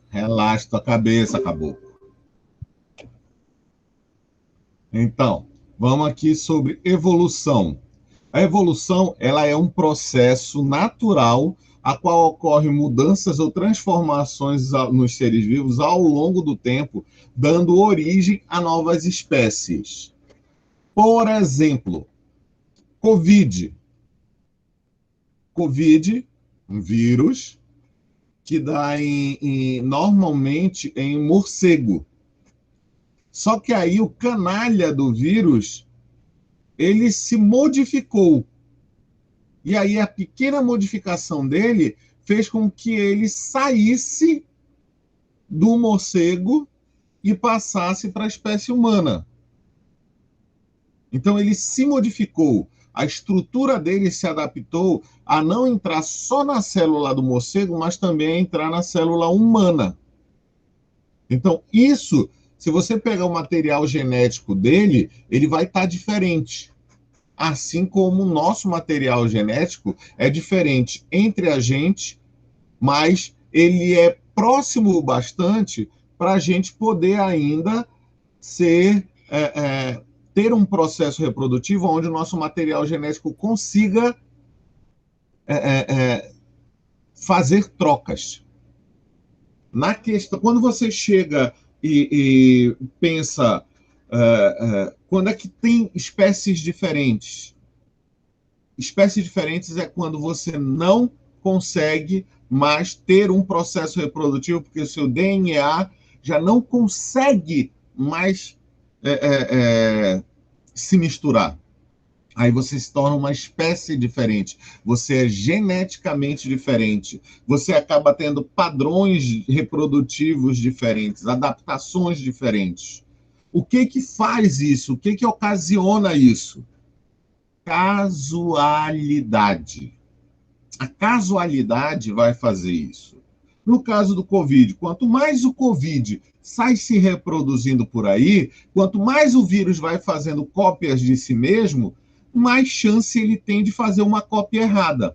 Relaxa tua cabeça, caboclo. Então, vamos aqui sobre evolução. A evolução, ela é um processo natural a qual ocorre mudanças ou transformações nos seres vivos ao longo do tempo, dando origem a novas espécies. Por exemplo, Covid. Covid, um vírus que dá normalmente em morcego. Só que aí o canalha do vírus, ele se modificou. E aí a pequena modificação dele fez com que ele saísse do morcego e passasse para a espécie humana. Então ele se modificou. A estrutura dele se adaptou a não entrar só na célula do morcego, mas também a entrar na célula humana. Então, isso, se você pegar o material genético dele, ele vai estar diferente. Assim como o nosso material genético é diferente entre a gente, mas ele é próximo o bastante para a gente poder ainda ter um processo reprodutivo onde o nosso material genético consiga fazer trocas. Na questão, quando você chega e pensa, quando é que tem espécies diferentes? Espécies diferentes é quando você não consegue mais ter um processo reprodutivo, porque o seu DNA já não consegue mais se misturar. Aí você se torna uma espécie diferente, você é geneticamente diferente, você acaba tendo padrões reprodutivos diferentes, adaptações diferentes. O que que faz isso? O que que ocasiona isso? Casualidade. A casualidade vai fazer isso. No caso do Covid, quanto mais o Covid sai se reproduzindo por aí, quanto mais o vírus vai fazendo cópias de si mesmo, mais chance ele tem de fazer uma cópia errada.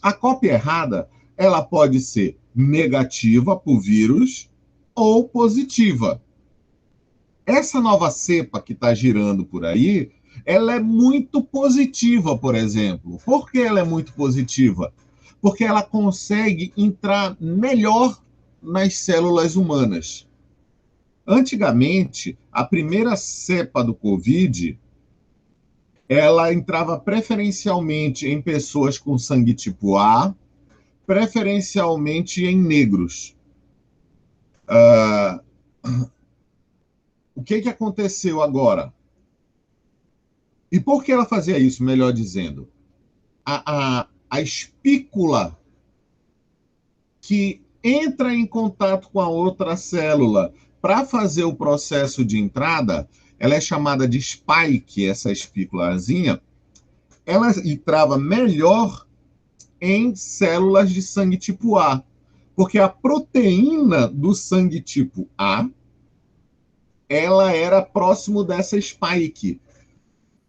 A cópia errada, ela pode ser negativa para o vírus ou positiva. Essa nova cepa que está girando por aí, ela é muito positiva, por exemplo. Por que ela é muito positiva? Porque ela consegue entrar melhor nas células humanas. Antigamente, a primeira cepa do Covid, ela entrava preferencialmente em pessoas com sangue tipo A, preferencialmente em negros. Uh, o que aconteceu agora? E por que ela fazia isso, melhor dizendo? A espícula que entra em contato com a outra célula para fazer o processo de entrada, ela é chamada de spike, essa espículazinha, ela entrava melhor em células de sangue tipo A, porque a proteína do sangue tipo A, ela era próximo dessa spike,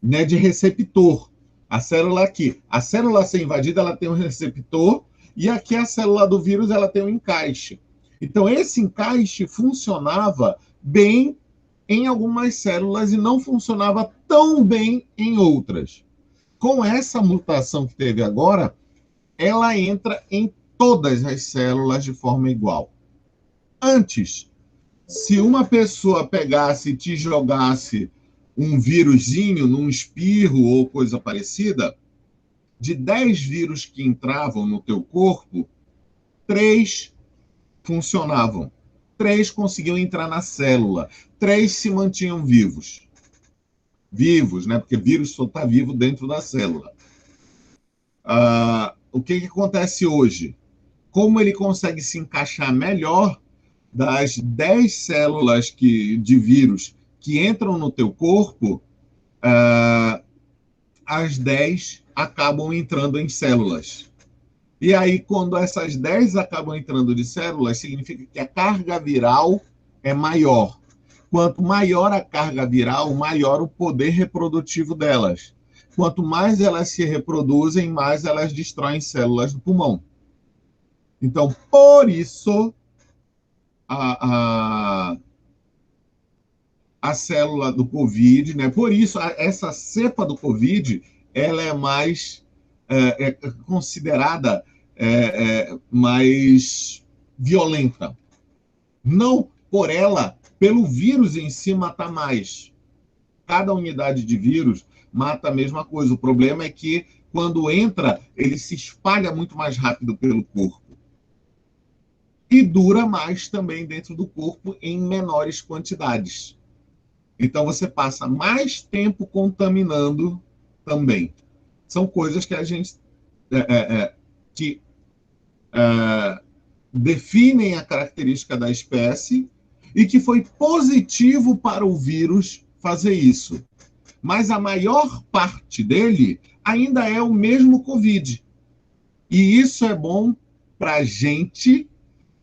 né, de receptor. A célula aqui, a célula a ser invadida, ela tem um receptor, e aqui a célula do vírus, ela tem um encaixe. Então, esse encaixe funcionava bem em algumas células e não funcionava tão bem em outras. Com essa mutação que teve agora, ela entra em todas as células de forma igual. Antes, se uma pessoa pegasse e te jogasse um vírusinho num espirro ou coisa parecida, de 10 vírus que entravam no teu corpo, 3 funcionavam. 3 conseguiam entrar na célula. 3 se mantinham vivos. Vivos, né? Porque vírus só está vivo dentro da célula. O que acontece hoje? Como ele consegue se encaixar melhor das 10 células de vírus que entram no teu corpo, as 10 acabam entrando em células. E aí, quando essas 10 acabam entrando de células, significa que a carga viral é maior. Quanto maior a carga viral, maior o poder reprodutivo delas. Quanto mais elas se reproduzem, mais elas destroem células do pulmão. Então, por isso a, a, a célula do Covid, né? Por isso, essa cepa do Covid, ela é mais considerada mais violenta. Não por ela, pelo vírus em si matar mais. Cada unidade de vírus mata a mesma coisa. O problema é que quando entra, ele se espalha muito mais rápido pelo corpo. E dura mais também dentro do corpo em menores quantidades. Então você passa mais tempo contaminando também. São coisas que a gente que definem a característica da espécie e que foi positivo para o vírus fazer isso. Mas a maior parte dele ainda é o mesmo Covid. E isso é bom para a gente,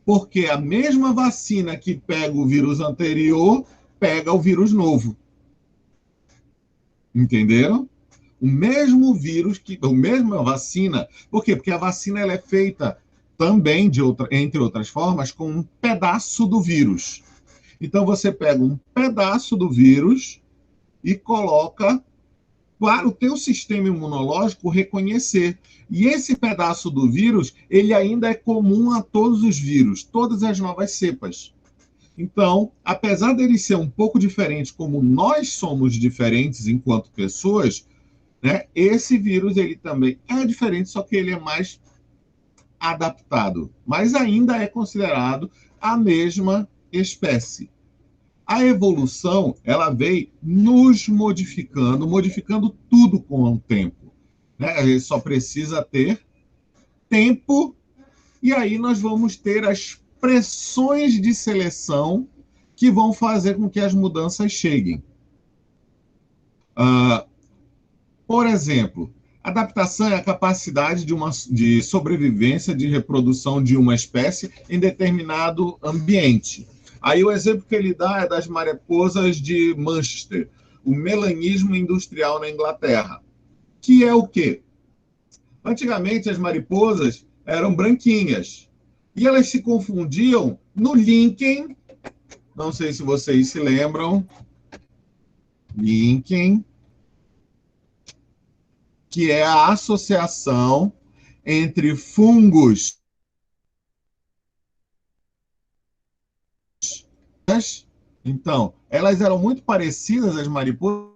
porque a mesma vacina que pega o vírus anterior pega o vírus novo. Entenderam? O mesmo vírus, a mesma vacina. Por quê? Porque a vacina ela é feita também, entre outras formas, com um pedaço do vírus. Então você pega um pedaço do vírus e coloca para o teu sistema imunológico reconhecer. E esse pedaço do vírus, ele ainda é comum a todos os vírus, todas as novas cepas. Então, apesar dele ser um pouco diferente, como nós somos diferentes enquanto pessoas, né, esse vírus ele também é diferente, só que ele é mais adaptado, mas ainda é considerado a mesma espécie. A evolução, ela veio nos modificando, modificando tudo com o tempo. Né? A gente só precisa ter tempo, e aí nós vamos ter as pressões de seleção que vão fazer com que as mudanças cheguem. Por exemplo, adaptação é a capacidade de sobrevivência, de reprodução de uma espécie em determinado ambiente. Aí o exemplo que ele dá é das mariposas de Manchester, o melanismo industrial na Inglaterra, que é o quê? Antigamente as mariposas eram branquinhas e elas se confundiam no Lincoln, não sei se vocês se lembram, Lincoln, que é a associação entre fungos. Então, elas eram muito parecidas, as mariposas,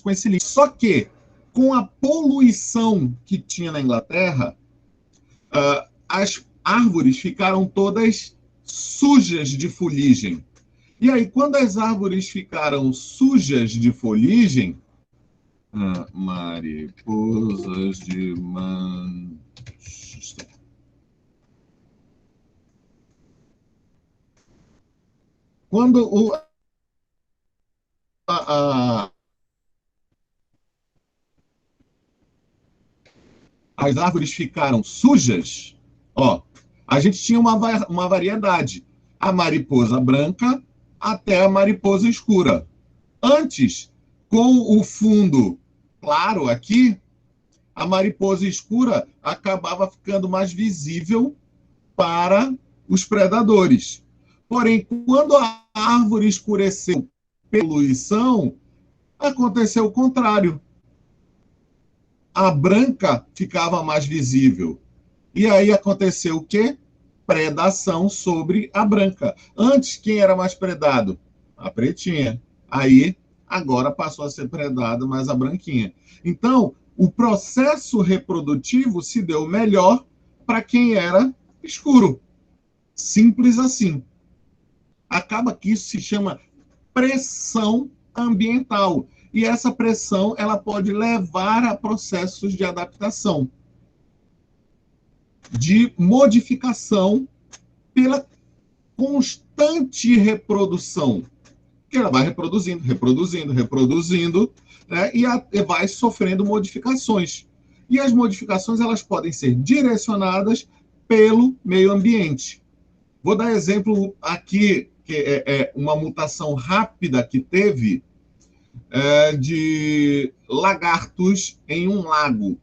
com esse livro. Só que, com a poluição que tinha na Inglaterra, as árvores ficaram todas sujas de fuligem. E aí, quando as árvores ficaram sujas de fuligem, mariposas de Manchester. Quando as árvores ficaram sujas, ó, a gente tinha uma variedade. A mariposa branca até a mariposa escura. Antes, com o fundo claro aqui, a mariposa escura acabava ficando mais visível para os predadores. Porém, quando a árvore escureceu pela poluição, aconteceu o contrário. A branca ficava mais visível. E aí aconteceu o quê? Predação sobre a branca. Antes, quem era mais predado? A pretinha. Aí, agora passou a ser predada mais a branquinha. Então, o processo reprodutivo se deu melhor para quem era escuro. Simples assim. Acaba que isso se chama pressão ambiental. E essa pressão ela pode levar a processos de adaptação, de modificação pela constante reprodução, que ela vai reproduzindo, reproduzindo, reproduzindo, né, e vai sofrendo modificações. E as modificações elas podem ser direcionadas pelo meio ambiente. Vou dar exemplo aqui, que é uma mutação rápida que teve de lagartos em um lago.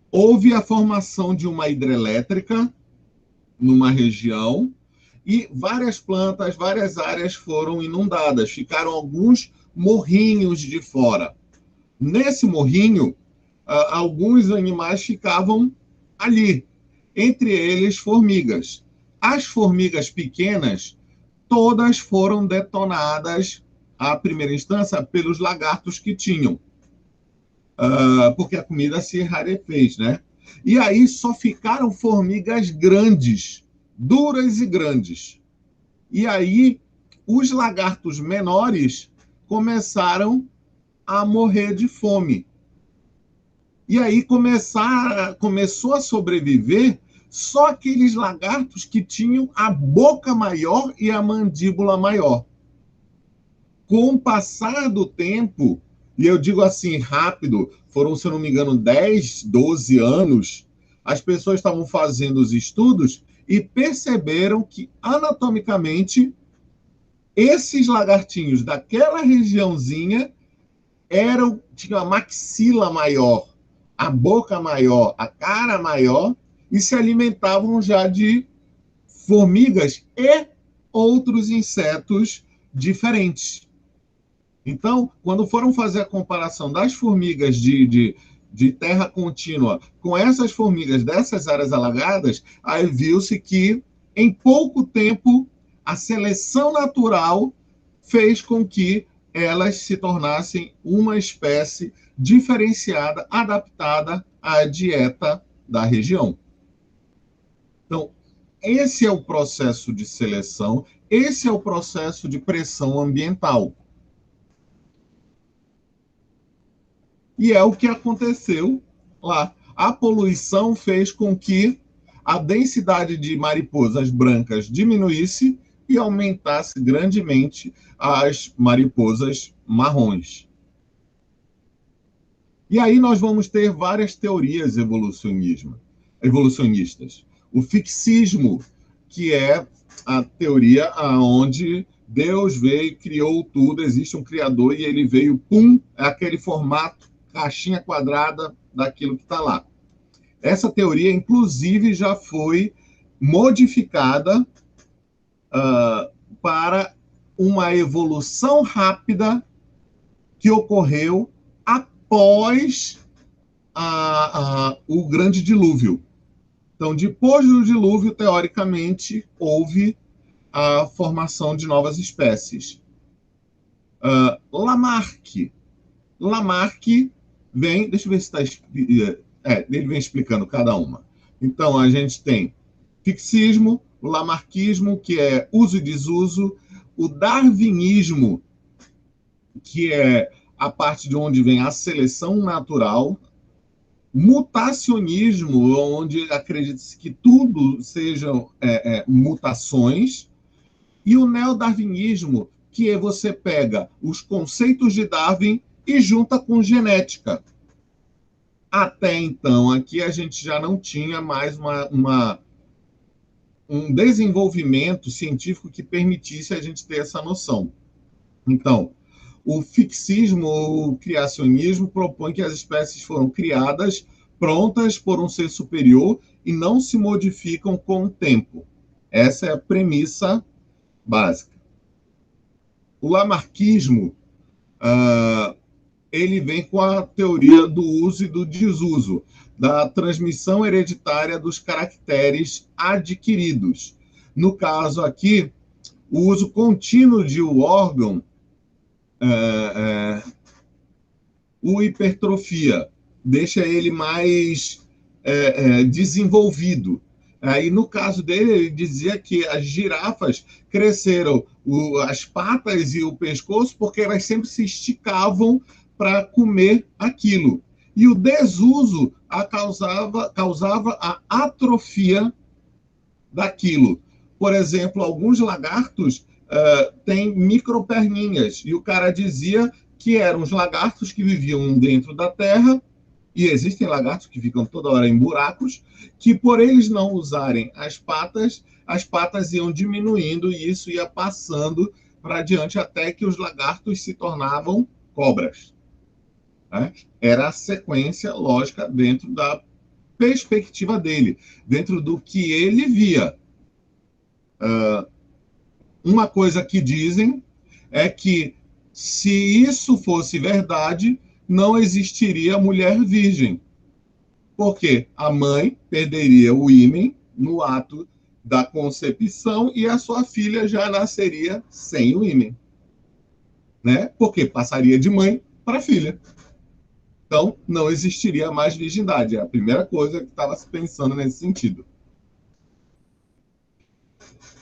Houve a formação de uma hidrelétrica numa região e várias plantas, várias áreas foram inundadas, ficaram alguns morrinhos de fora. Nesse morrinho, alguns animais ficavam ali, entre eles formigas. As formigas pequenas, todas foram detonadas, à primeira instância, pelos lagartos que tinham, porque a comida se rarefez, né? E aí só ficaram formigas grandes, duras e grandes. E aí os lagartos menores começaram a morrer de fome. E aí começou a sobreviver só aqueles lagartos que tinham a boca maior e a mandíbula maior. Com o passar do tempo, e eu digo assim rápido, foram, se eu não me engano, 10, 12 anos, as pessoas estavam fazendo os estudos e perceberam que, anatomicamente, esses lagartinhos daquela regiãozinha tinham a maxila maior, a boca maior, a cara maior, e se alimentavam já de formigas e outros insetos diferentes. Então, quando foram fazer a comparação das formigas de terra contínua com essas formigas dessas áreas alagadas, aí viu-se que, em pouco tempo, a seleção natural fez com que elas se tornassem uma espécie diferenciada, adaptada à dieta da região. Então, esse é o processo de seleção, esse é o processo de pressão ambiental. E é o que aconteceu lá. A poluição fez com que a densidade de mariposas brancas diminuísse e aumentasse grandemente as mariposas marrons. E aí nós vamos ter várias teorias evolucionistas. O fixismo, que é a teoria onde Deus veio, criou tudo, existe um criador e ele veio, pum, é aquele formato, caixinha quadrada daquilo que está lá. Essa teoria, inclusive, já foi modificada para uma evolução rápida que ocorreu após o grande dilúvio. Então, depois do dilúvio, teoricamente, houve a formação de novas espécies. Lamarck vem, deixa eu ver se está... ele vem explicando cada uma. Então, a gente tem fixismo, o lamarquismo, que é uso e desuso, o darwinismo, que é a parte de onde vem a seleção natural, mutacionismo, onde acredita-se que tudo sejam mutações, e o neodarwinismo, que é você pega os conceitos de Darwin e junta com genética. Até então, aqui a gente já não tinha mais um desenvolvimento científico que permitisse a gente ter essa noção. Então, o fixismo, o criacionismo, propõe que as espécies foram criadas prontas por um ser superior e não se modificam com o tempo. Essa é a premissa básica. O lamarquismo, ele vem com a teoria do uso e do desuso, da transmissão hereditária dos caracteres adquiridos. No caso aqui, o uso contínuo de um órgão, o hipertrofia, deixa ele mais desenvolvido. Aí, no caso dele, ele dizia que as girafas cresceram as patas e o pescoço porque elas sempre se esticavam para comer aquilo. E o desuso causava a atrofia daquilo. Por exemplo, alguns lagartos têm microperninhas, e o cara dizia que eram os lagartos que viviam dentro da terra, e existem lagartos que ficam toda hora em buracos, que por eles não usarem as patas iam diminuindo e isso ia passando para diante até que os lagartos se tornavam cobras. Né? Era a sequência lógica dentro da perspectiva dele, dentro do que ele via. Uma coisa que dizem é que, se isso fosse verdade, não existiria mulher virgem, porque a mãe perderia o ímen no ato da concepção e a sua filha já nasceria sem o ímen, né? Porque passaria de mãe para filha. Então, não existiria mais virgindade. É a primeira coisa que estava se pensando nesse sentido.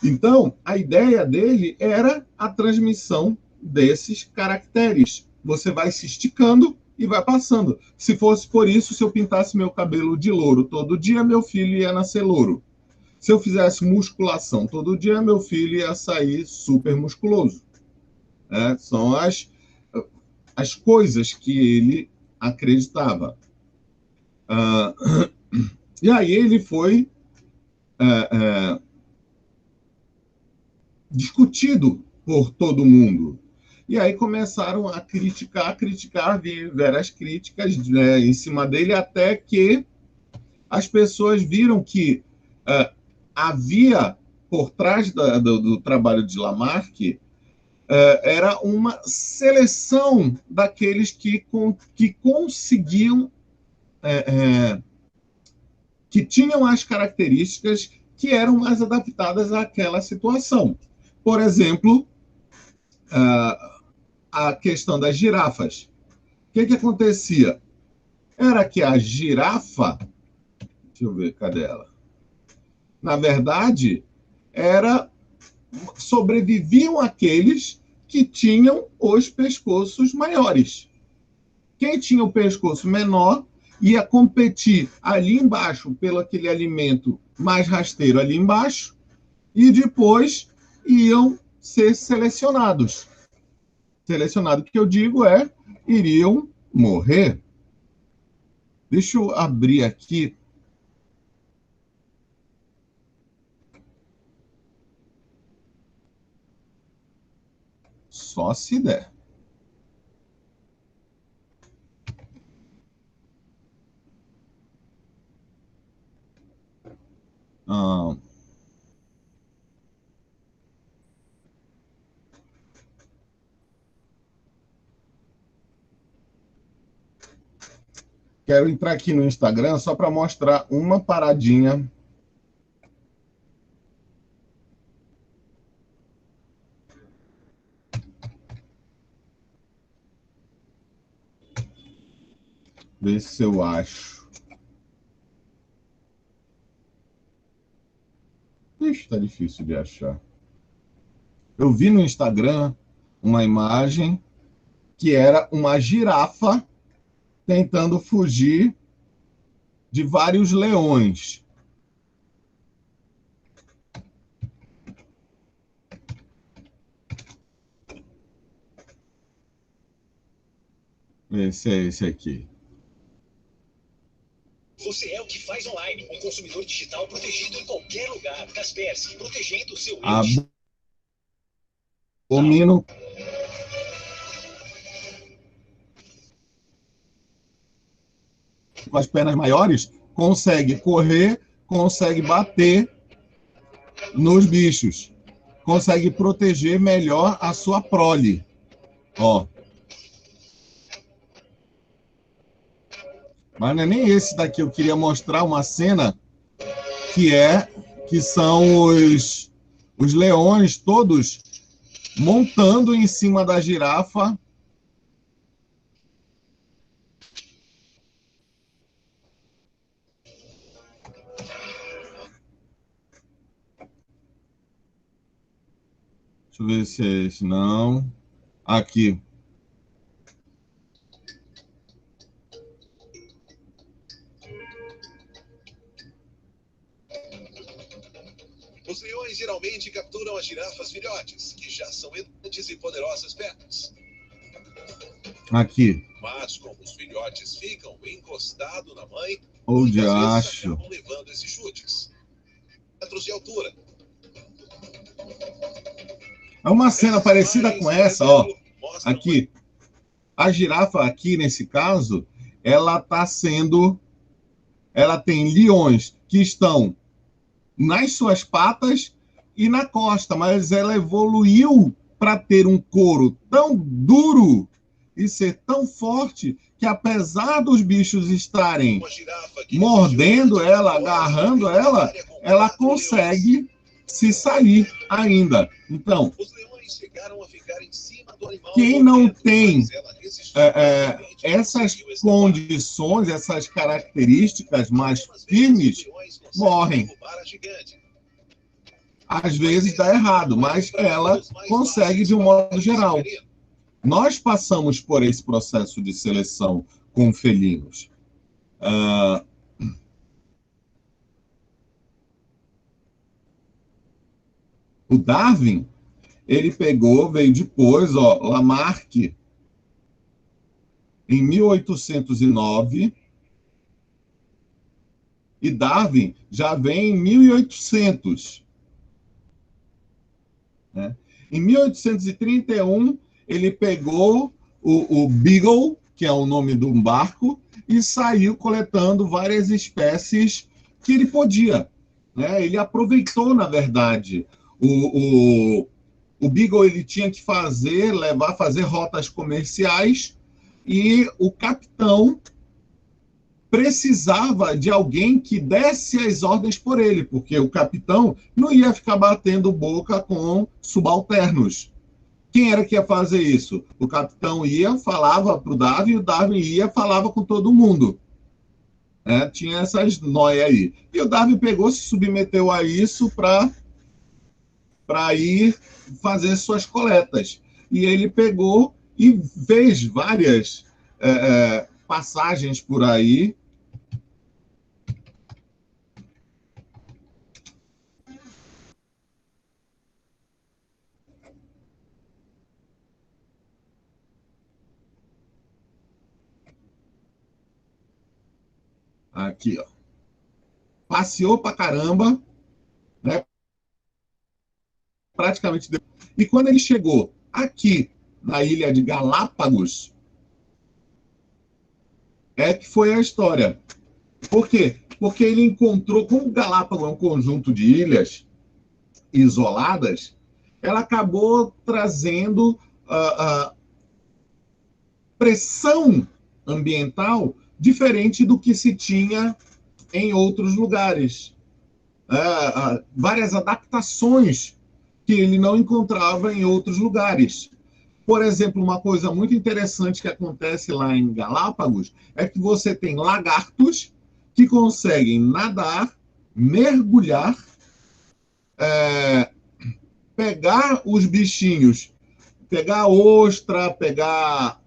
Então, a ideia dele era a transmissão desses caracteres. Você vai se esticando e vai passando. Se fosse por isso, se eu pintasse meu cabelo de louro todo dia, meu filho ia nascer louro. Se eu fizesse musculação todo dia, meu filho ia sair super musculoso. São as coisas que ele acreditava. E aí ele foi discutido por todo mundo. E aí começaram a criticar, vieram as críticas, né, em cima dele, até que as pessoas viram que havia, por trás do trabalho de Lamarck, era uma seleção daqueles que conseguiam, que tinham as características que eram mais adaptadas àquela situação. Por exemplo, a questão das girafas. O que acontecia? Era que a girafa, deixa eu ver, cadê ela? Na verdade, sobreviviam aqueles que tinham os pescoços maiores. Quem tinha o pescoço menor ia competir ali embaixo pelo aquele alimento mais rasteiro ali embaixo e depois iam ser selecionados. Selecionado, que eu digo iriam morrer. Deixa eu abrir aqui. Só se der. Quero entrar aqui no Instagram só para mostrar uma paradinha. Ver se eu acho. Ixi, tá difícil de achar. Eu vi no Instagram uma imagem que era uma girafa tentando fugir de vários leões. Esse é esse aqui. Você é o que faz online, um consumidor digital protegido em qualquer lugar. Kaspersky, protegendo o seu Abomino. Com as pernas maiores, consegue correr, consegue bater nos bichos, consegue proteger melhor a sua prole. Ó. Mas não é nem esse daqui, eu queria mostrar uma cena que são os leões todos montando em cima da girafa. Deixa eu ver se é esse, não. Aqui. Os leões geralmente capturam as girafas filhotes, que já são grandes e poderosas pernas. Aqui. Mas como os filhotes ficam encostados na mãe, ou de acho, acabam levando esses chutes. Metros de altura. É uma cena parecida com essa, ó. Aqui. A girafa aqui, nesse caso, ela tem leões que estão nas suas patas e na costa, mas ela evoluiu para ter um couro tão duro e ser tão forte que, apesar dos bichos estarem mordendo ela, agarrando ela, ela consegue se sair ainda. Então, quem não tem essas condições, essas características mais firmes, morrem. Às vezes dá errado, mas ela consegue de um modo geral. Nós passamos por esse processo de seleção com felinos. O Darwin, ele pegou, veio depois, Lamarck, em 1809, e Darwin já vem em 1800. Né? Em 1831, ele pegou o Beagle, que é o nome de um barco, e saiu coletando várias espécies que ele podia. Né? Ele aproveitou, na verdade, o Beagle ele tinha que fazer rotas comerciais, e o capitão precisava de alguém que desse as ordens por ele, porque o capitão não ia ficar batendo boca com subalternos. Quem era que ia fazer isso? O capitão ia, falava para o Darwin, e o Darwin ia, falava com todo mundo. Tinha essas noias aí. E o Darwin pegou, se submeteu a isso para ir fazer suas coletas. E ele pegou e fez várias passagens por aí. Aqui, ó. Passeou pra caramba, né? Praticamente. E quando ele chegou aqui na ilha de Galápagos, é que foi a história. Por quê? Porque ele encontrou, como Galápagos é um conjunto de ilhas isoladas, ela acabou trazendo pressão ambiental diferente do que se tinha em outros lugares. Várias adaptações que ele não encontrava em outros lugares. Por exemplo, uma coisa muito interessante que acontece lá em Galápagos é que você tem lagartos que conseguem nadar, mergulhar, pegar os bichinhos, pegar ostra, pegar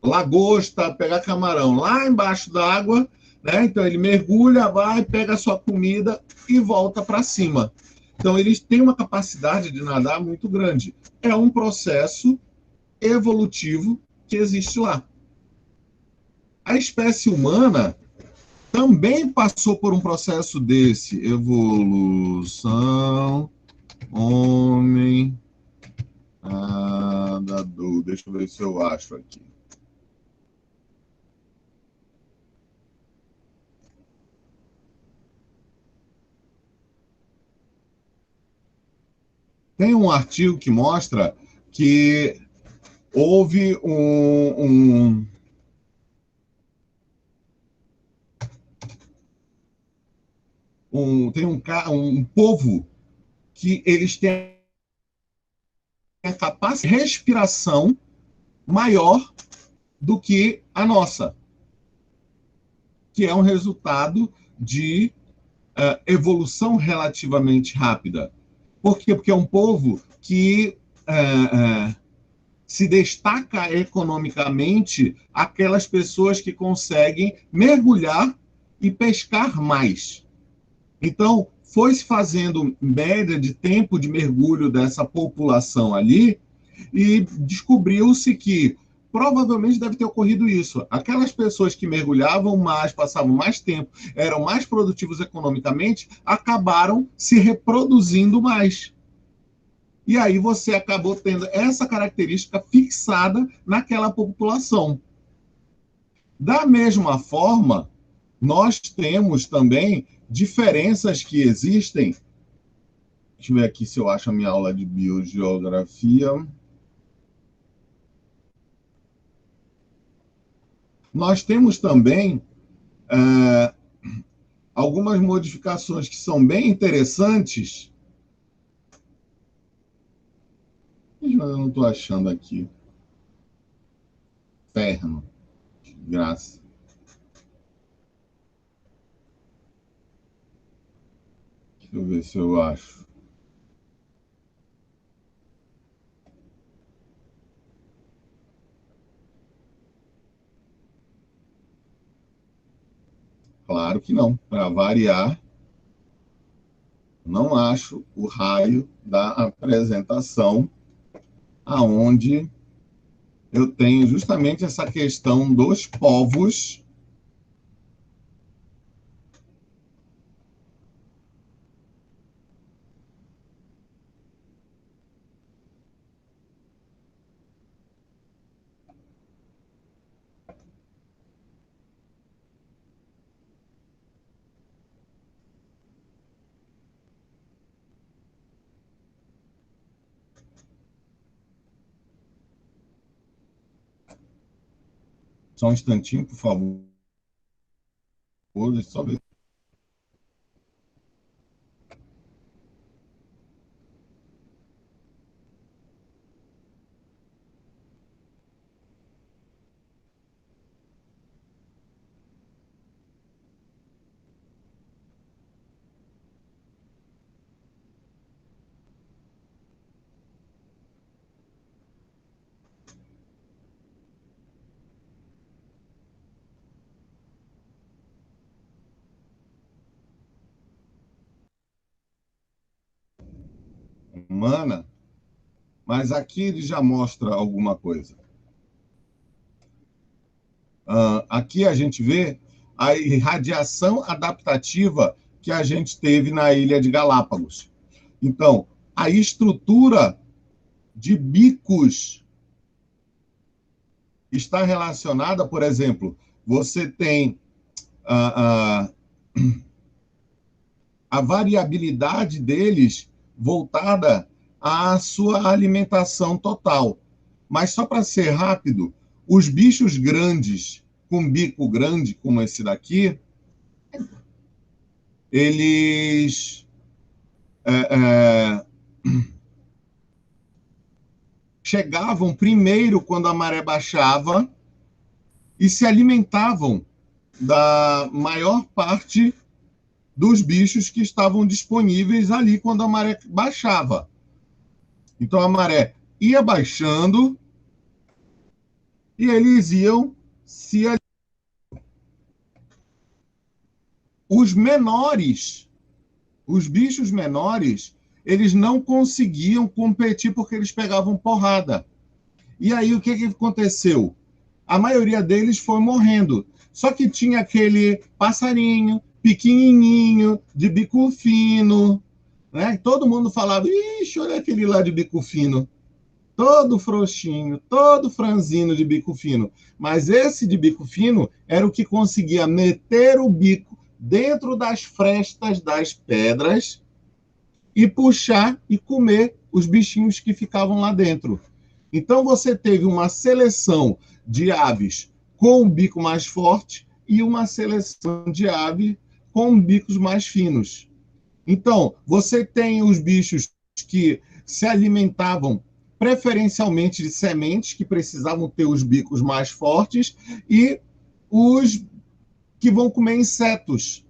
lagosta, pegar camarão lá embaixo d'água, né? Então ele mergulha, vai, pega a sua comida e volta para cima. Então eles têm uma capacidade de nadar muito grande. É um processo evolutivo que existe lá. A espécie humana também passou por um processo desse. Evolução, homem, nadador. Deixa eu ver se eu acho aqui. Tem um artigo que mostra que houve um povo que eles têm a capacidade de respiração maior do que a nossa, que é um resultado de evolução relativamente rápida. Por quê? Porque é um povo que se destaca economicamente aquelas pessoas que conseguem mergulhar e pescar mais. Então, foi se fazendo média de tempo de mergulho dessa população ali e descobriu-se que provavelmente deve ter ocorrido isso. Aquelas pessoas que mergulhavam mais, passavam mais tempo, eram mais produtivos economicamente, acabaram se reproduzindo mais. E aí você acabou tendo essa característica fixada naquela população. Da mesma forma, nós temos também diferenças que existem. Deixa eu ver aqui se eu acho a minha aula de biogeografia. Nós temos também algumas modificações que são bem interessantes. Eu não estou achando aqui. Ferno. Que graça. Deixa eu ver se eu acho. Claro que não. Para variar, não acho o raio da apresentação aonde eu tenho justamente essa questão dos povos. Só um instantinho, por favor. Deixa eu só ver. Humana, mas aqui ele já mostra alguma coisa. Aqui a gente vê a irradiação adaptativa que a gente teve na ilha de Galápagos. Então, a estrutura de bicos está relacionada, por exemplo, você tem a variabilidade deles voltada à sua alimentação total. Mas só para ser rápido, os bichos grandes, com bico grande, como esse daqui, eles chegavam primeiro quando a maré baixava e se alimentavam da maior parte dos bichos que estavam disponíveis ali quando a maré baixava. Então a maré ia baixando e eles iam se alimentando. Os menores, os bichos menores, eles não conseguiam competir porque eles pegavam porrada. E aí o que aconteceu? A maioria deles foi morrendo. Só que tinha aquele passarinho pequenininho, de bico fino, né? Todo mundo falava, ixi, olha aquele lá de bico fino. Todo frouxinho, todo franzino de bico fino. Mas esse de bico fino era o que conseguia meter o bico dentro das frestas das pedras e puxar e comer os bichinhos que ficavam lá dentro. Então você teve uma seleção de aves com o bico mais forte e uma seleção de aves com bicos mais finos. Então, você tem os bichos que se alimentavam preferencialmente de sementes, que precisavam ter os bicos mais fortes, e os que vão comer insetos.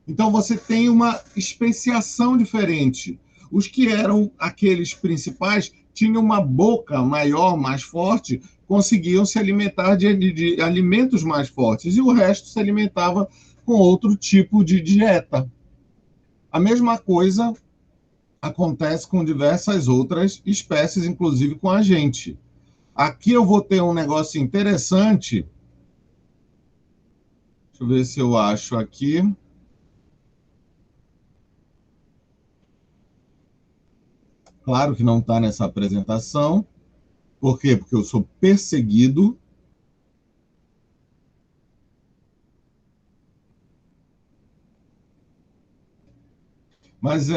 Então, você tem uma especiação diferente. Os que eram aqueles principais tinham uma boca maior, mais forte, conseguiam se alimentar de alimentos mais fortes, e o resto se alimentava com outro tipo de dieta. A mesma coisa acontece com diversas outras espécies, inclusive com a gente. Aqui eu vou ter um negócio interessante. Deixa eu ver se eu acho aqui. Claro que não está nessa apresentação. Por quê? Porque eu sou perseguido. Mas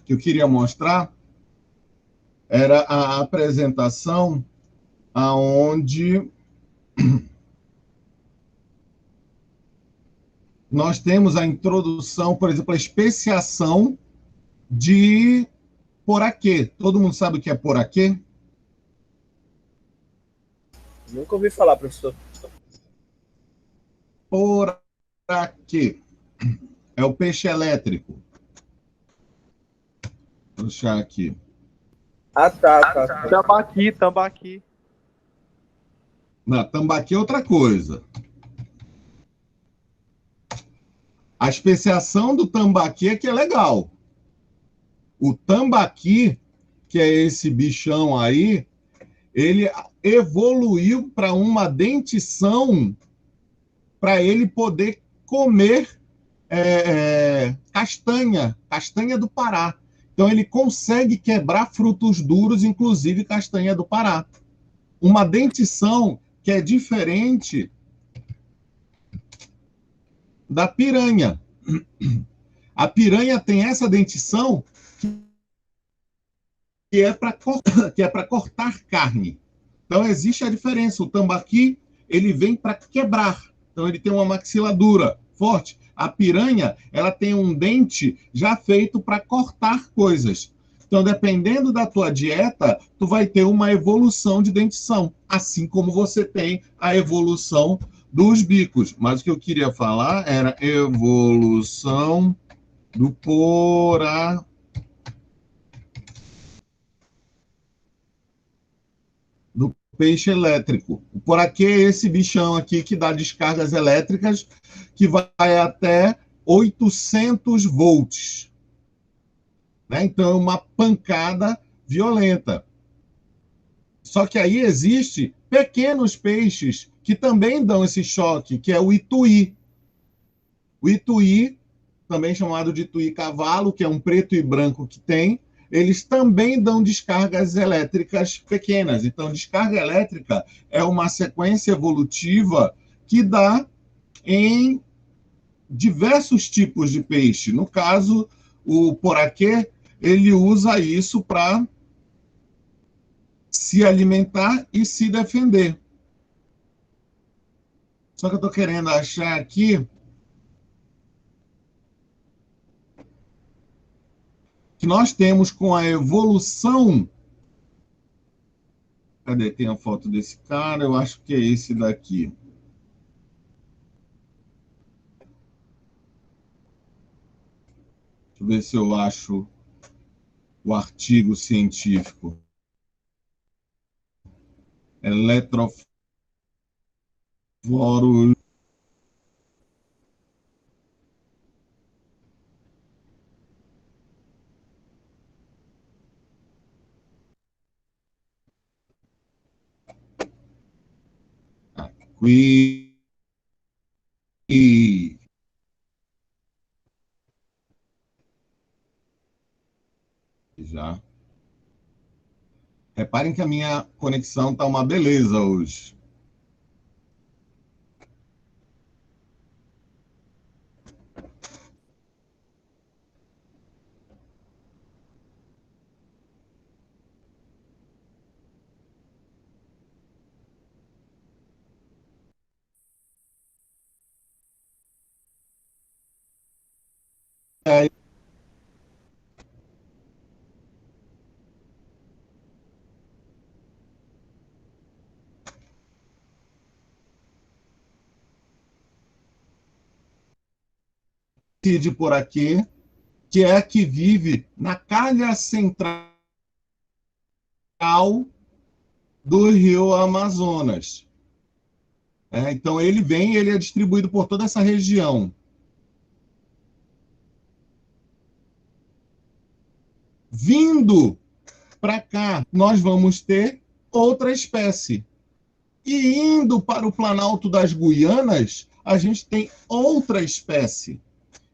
que eu queria mostrar era a apresentação aonde nós temos a introdução, por exemplo, a especiação de poraquê. Todo mundo sabe o que é poraquê? Nunca ouvi falar, professor. Poraquê é o peixe elétrico. Vou deixar aqui. Tá. Tambaqui. Não, tambaqui é outra coisa. A especiação do tambaqui é que é legal. O tambaqui, que é esse bichão aí, ele evoluiu para uma dentição para ele poder comer castanha do Pará. Então ele consegue quebrar frutos duros, inclusive castanha do Pará. Uma dentição que é diferente da piranha. A piranha tem essa dentição que é para cortar carne. Então existe a diferença. O tambaqui ele vem para quebrar. Então ele tem uma maxila dura, forte. A piranha ela tem um dente já feito para cortar coisas. Então, dependendo da tua dieta, tu vai ter uma evolução de dentição, assim como você tem a evolução dos bicos. Mas o que eu queria falar era evolução do peixe elétrico. O poraquê é esse bichão aqui que dá descargas elétricas que vai até 800 volts. Né? Então, é uma pancada violenta. Só que aí existe pequenos peixes que também dão esse choque, que é o ituí. O ituí, também chamado de ituí-cavalo, que é um preto e branco que tem, eles também dão descargas elétricas pequenas. Então, descarga elétrica é uma sequência evolutiva que dá em diversos tipos de peixe. No caso, o poraquê, ele usa isso para se alimentar e se defender. Só que eu estou querendo achar aqui que nós temos com a evolução. Cadê? Tem a foto desse cara? Eu acho que é esse daqui. Deixa eu ver se eu acho o artigo científico. Eletrofloro. Aqui. Já. Reparem que a minha conexão está uma beleza hoje. De por aqui, que é a que vive na calha central do rio Amazonas. Então ele é distribuído por toda essa região. Vindo para cá, nós vamos ter outra espécie. E indo para o Planalto das Guianas, a gente tem outra espécie.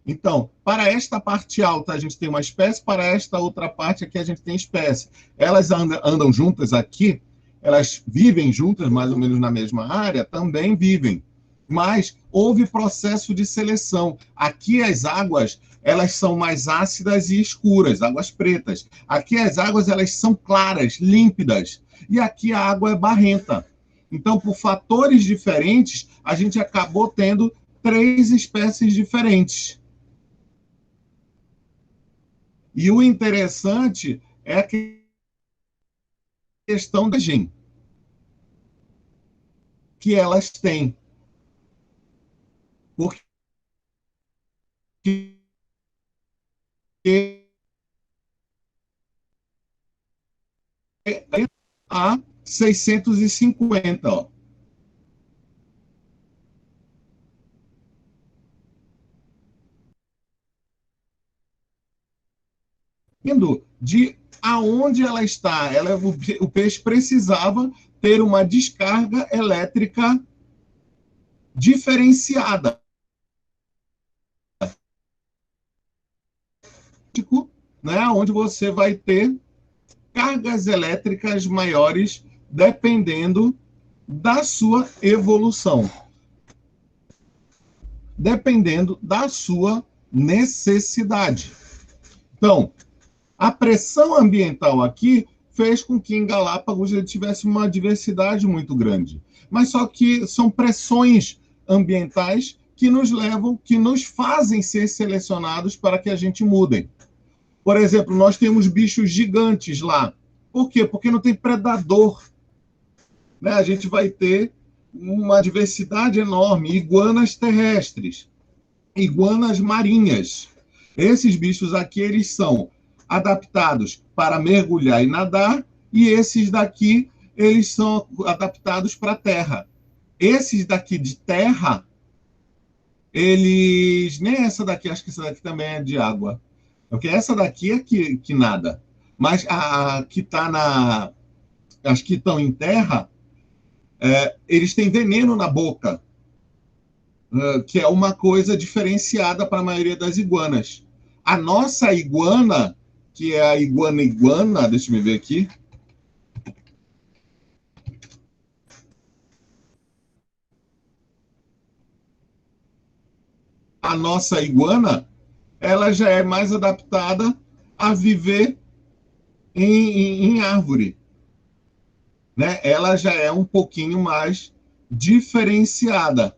Então, para esta parte alta a gente tem uma espécie, para esta outra parte aqui a gente tem espécie. Elas andam juntas aqui, elas vivem juntas, mais ou menos na mesma área, também vivem. mas houve processo de seleção. Aqui as águas, elas são mais ácidas e escuras, águas pretas. Aqui as águas, elas são claras, límpidas. E aqui a água é barrenta. Então, por fatores diferentes, a gente acabou tendo 3 espécies diferentes. E o interessante é a questão da gem que elas têm. Porque a 650, ó. De aonde ela está, o peixe precisava ter uma descarga elétrica diferenciada, né? Onde você vai ter cargas elétricas maiores dependendo da sua evolução, dependendo da sua necessidade. Então, a pressão ambiental aqui fez com que em Galápagos ele tivesse uma diversidade muito grande. Mas só que são pressões ambientais que nos levam, que nos fazem ser selecionados para que a gente mude. Por exemplo, nós temos bichos gigantes lá. Por quê? Porque não tem predador. Né? A gente vai ter uma diversidade enorme. Iguanas terrestres, iguanas marinhas. Esses bichos aqui, eles são adaptados para mergulhar e nadar, e esses daqui, eles são adaptados para a terra. Esses daqui de terra, eles... Nem essa daqui, acho que essa daqui também é de água. Porque essa daqui é que nada. Mas a que está na... As que estão em terra, eles têm veneno na boca, que é uma coisa diferenciada para a maioria das iguanas. A nossa iguana, que é a iguana, deixa eu ver aqui. A nossa iguana, ela já é mais adaptada a viver em árvore. Né? Ela já é um pouquinho mais diferenciada.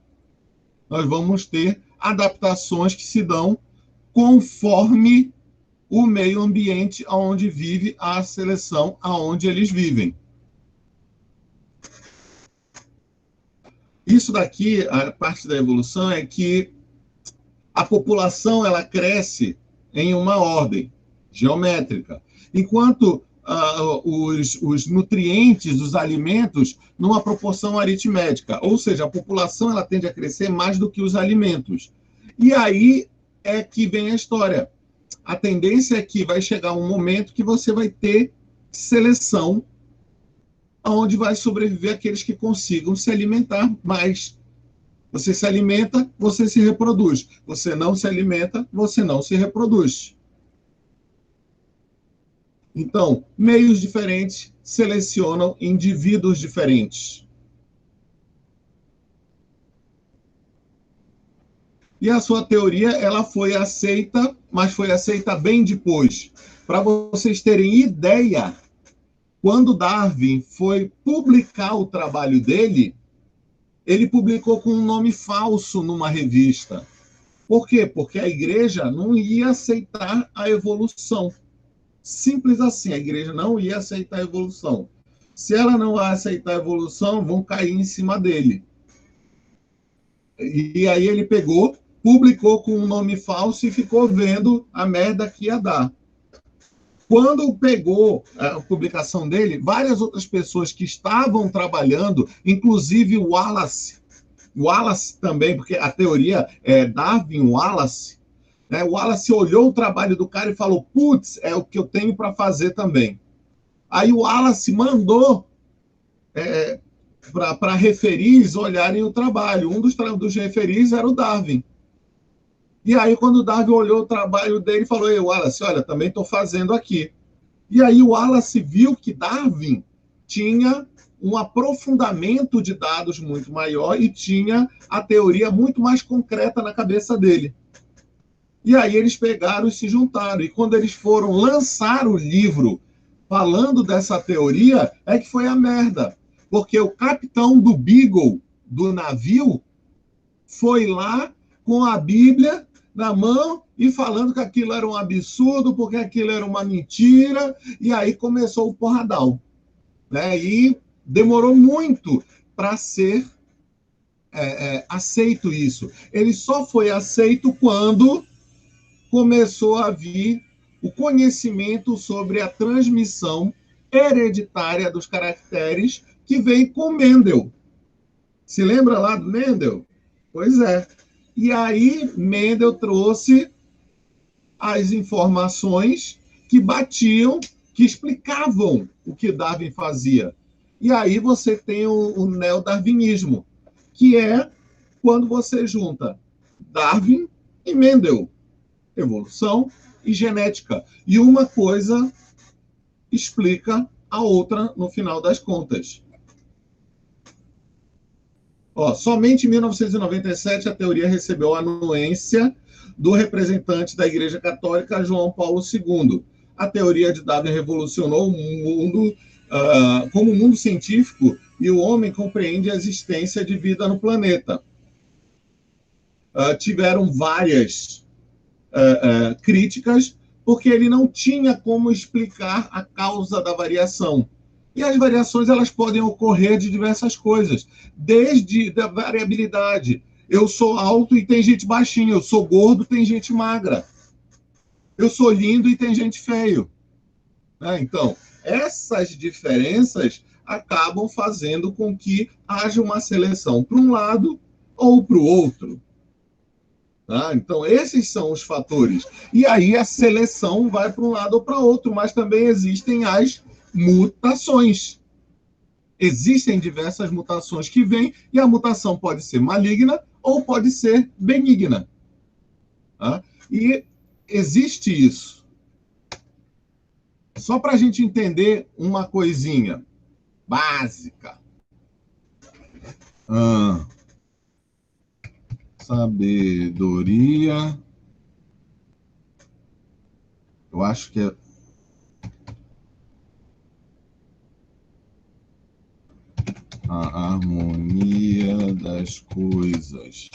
Nós vamos ter adaptações que se dão conforme o meio ambiente onde vive a seleção, aonde eles vivem. Isso daqui, a parte da evolução, é que a população ela cresce em uma ordem geométrica, enquanto os nutrientes, os alimentos, numa proporção aritmética. Ou seja, a população ela tende a crescer mais do que os alimentos. E aí é que vem a história. A tendência é que vai chegar um momento que você vai ter seleção, onde vai sobreviver aqueles que consigam se alimentar mais. Você se alimenta, você se reproduz. Você não se alimenta, você não se reproduz. Então, meios diferentes selecionam indivíduos diferentes. E a sua teoria, ela foi aceita, mas foi aceita bem depois. Para vocês terem ideia, quando Darwin foi publicar o trabalho dele, ele publicou com um nome falso numa revista. Por quê? Porque a igreja não ia aceitar a evolução. Simples assim, a igreja não ia aceitar a evolução. Se ela não vai aceitar a evolução, vão cair em cima dele. E aí ele pegou, publicou com um nome falso e ficou vendo a merda que ia dar. Quando pegou a publicação dele, várias outras pessoas que estavam trabalhando, inclusive o Wallace também, porque a teoria é Darwin-Wallace, né? O Wallace olhou o trabalho do cara e falou, putz, é o que eu tenho para fazer também. Aí o Wallace mandou para referis olharem o trabalho. Um dos referis era o Darwin. E aí, quando o Darwin olhou o trabalho dele, falou, ei, Wallace, olha, também estou fazendo aqui. E aí o Wallace viu que Darwin tinha um aprofundamento de dados muito maior e tinha a teoria muito mais concreta na cabeça dele. E aí eles pegaram e se juntaram. E quando eles foram lançar o livro falando dessa teoria, é que foi a merda. Porque o capitão do Beagle, do navio, foi lá com a Bíblia na mão e falando que aquilo era um absurdo, porque aquilo era uma mentira, e aí começou o porradão. Né? E demorou muito para ser aceito isso. Ele só foi aceito quando começou a vir o conhecimento sobre a transmissão hereditária dos caracteres que vem com Mendel. Se lembra lá do Mendel? Pois é. E aí Mendel trouxe as informações que batiam, que explicavam o que Darwin fazia. E aí você tem o neodarwinismo, que é quando você junta Darwin e Mendel, evolução e genética. E uma coisa explica a outra no final das contas. Somente em 1997 a teoria recebeu a anuência do representante da Igreja Católica, João Paulo II. A teoria de Darwin revolucionou o mundo como o mundo científico e o homem compreende a existência de vida no planeta. Tiveram várias críticas, porque ele não tinha como explicar a causa da variação. E as variações elas podem ocorrer de diversas coisas, desde a variabilidade. Eu sou alto e tem gente baixinha, eu sou gordo, tem gente magra. Eu sou lindo e tem gente feio. Então, essas diferenças acabam fazendo com que haja uma seleção para um lado ou para o outro. Então, esses são os fatores. E aí a seleção vai para um lado ou para outro, mas também existem as mutações. Existem diversas mutações que vêm, e a mutação pode ser maligna ou pode ser benigna. E existe isso. Só para a gente entender uma coisinha básica. Sabedoria. Eu acho que é a harmonia das coisas.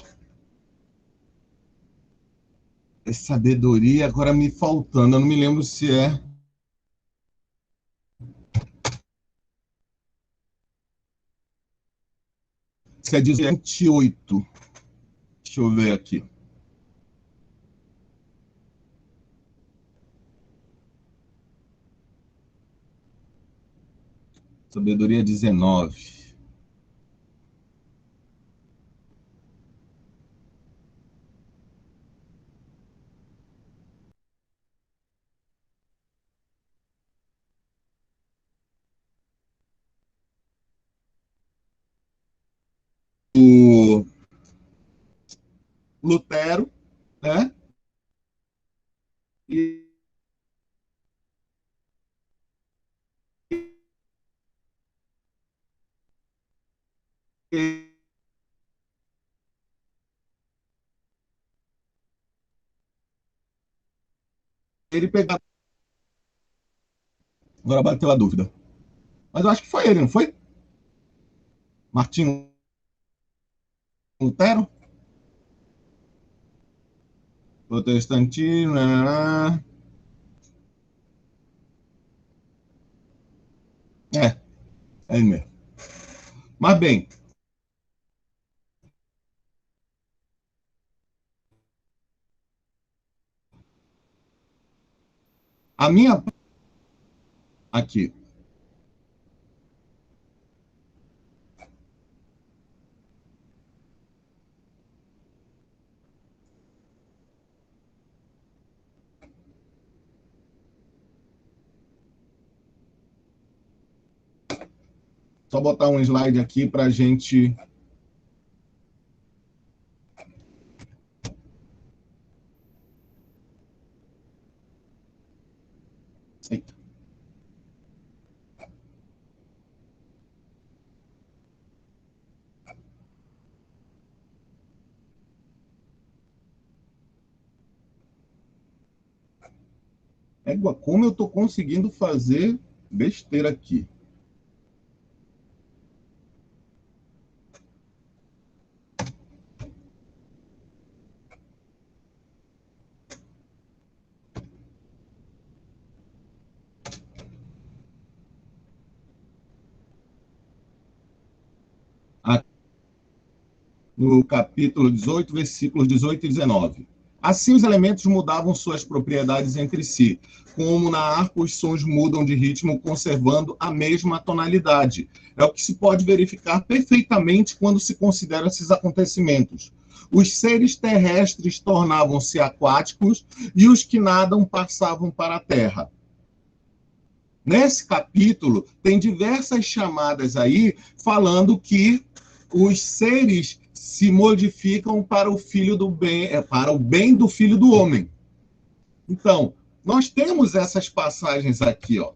É sabedoria, agora me faltando, eu não me lembro se é. Se é 28. Deixa eu ver aqui. Sabedoria 19. O Lutero, né? E ele pegava. Agora bateu a dúvida. Mas eu acho que foi ele, não foi? Martinho Lutero? Protestantismo. É ele mesmo. Mas bem, a minha. Aqui. Só botar um slide aqui para a gente. Eita. Égua, como eu estou conseguindo fazer besteira aqui? No capítulo 18, versículos 18 e 19. Assim os elementos mudavam suas propriedades entre si, como na harpa os sons mudam de ritmo conservando a mesma tonalidade. É o que se pode verificar perfeitamente quando se considera esses acontecimentos. Os seres terrestres tornavam-se aquáticos e os que nadam passavam para a terra. Nesse capítulo, tem diversas chamadas aí falando que os seres se modificam para o filho do bem, para o bem do filho do homem. Então, nós temos essas passagens aqui, ó,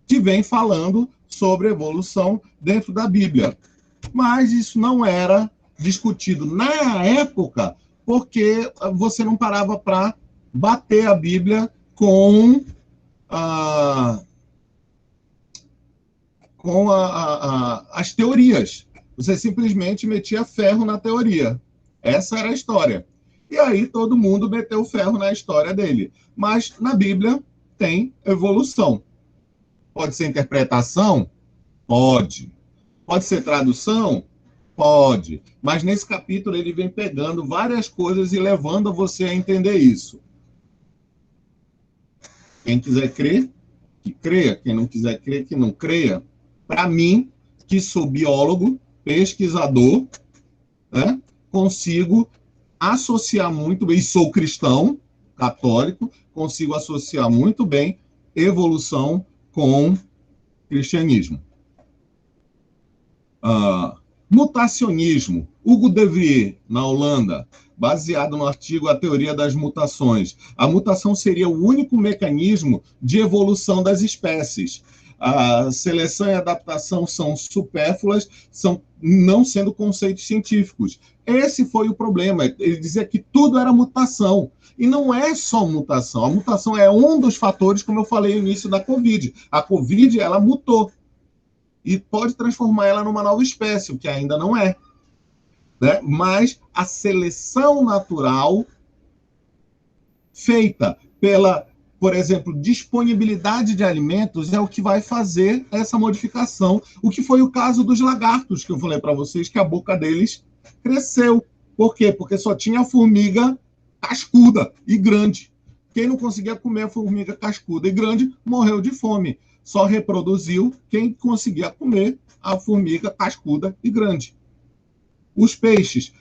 que vem falando sobre evolução dentro da Bíblia. Mas isso não era discutido na época, porque você não parava para bater a Bíblia com as teorias. Você simplesmente metia ferro na teoria. Essa era a história. E aí todo mundo meteu ferro na história dele. Mas na Bíblia tem evolução. Pode ser interpretação? Pode. Pode ser tradução? Pode. Mas nesse capítulo ele vem pegando várias coisas e levando você a entender isso. Quem quiser crer, que creia. Quem não quiser crer, que não creia. Para mim, que sou biólogo, pesquisador, né, consigo associar muito bem, e sou cristão, católico, consigo associar muito bem evolução com cristianismo. Mutacionismo. Hugo de Vries, na Holanda, baseado no artigo A Teoria das Mutações. A mutação seria o único mecanismo de evolução das espécies. A seleção e a adaptação são supérfluas, são não sendo conceitos científicos. Esse foi o problema. Ele dizia que tudo era mutação. E não é só mutação. A mutação é um dos fatores, como eu falei no início da Covid. A Covid, ela mutou. E pode transformar ela numa nova espécie, o que ainda não é. Né? Mas a seleção natural feita pela, por exemplo, disponibilidade de alimentos é o que vai fazer essa modificação. O que foi o caso dos lagartos, que eu falei para vocês, que a boca deles cresceu. Por quê? Porque só tinha formiga cascuda e grande. Quem não conseguia comer a formiga cascuda e grande morreu de fome. Só reproduziu quem conseguia comer a formiga cascuda e grande. Os peixes,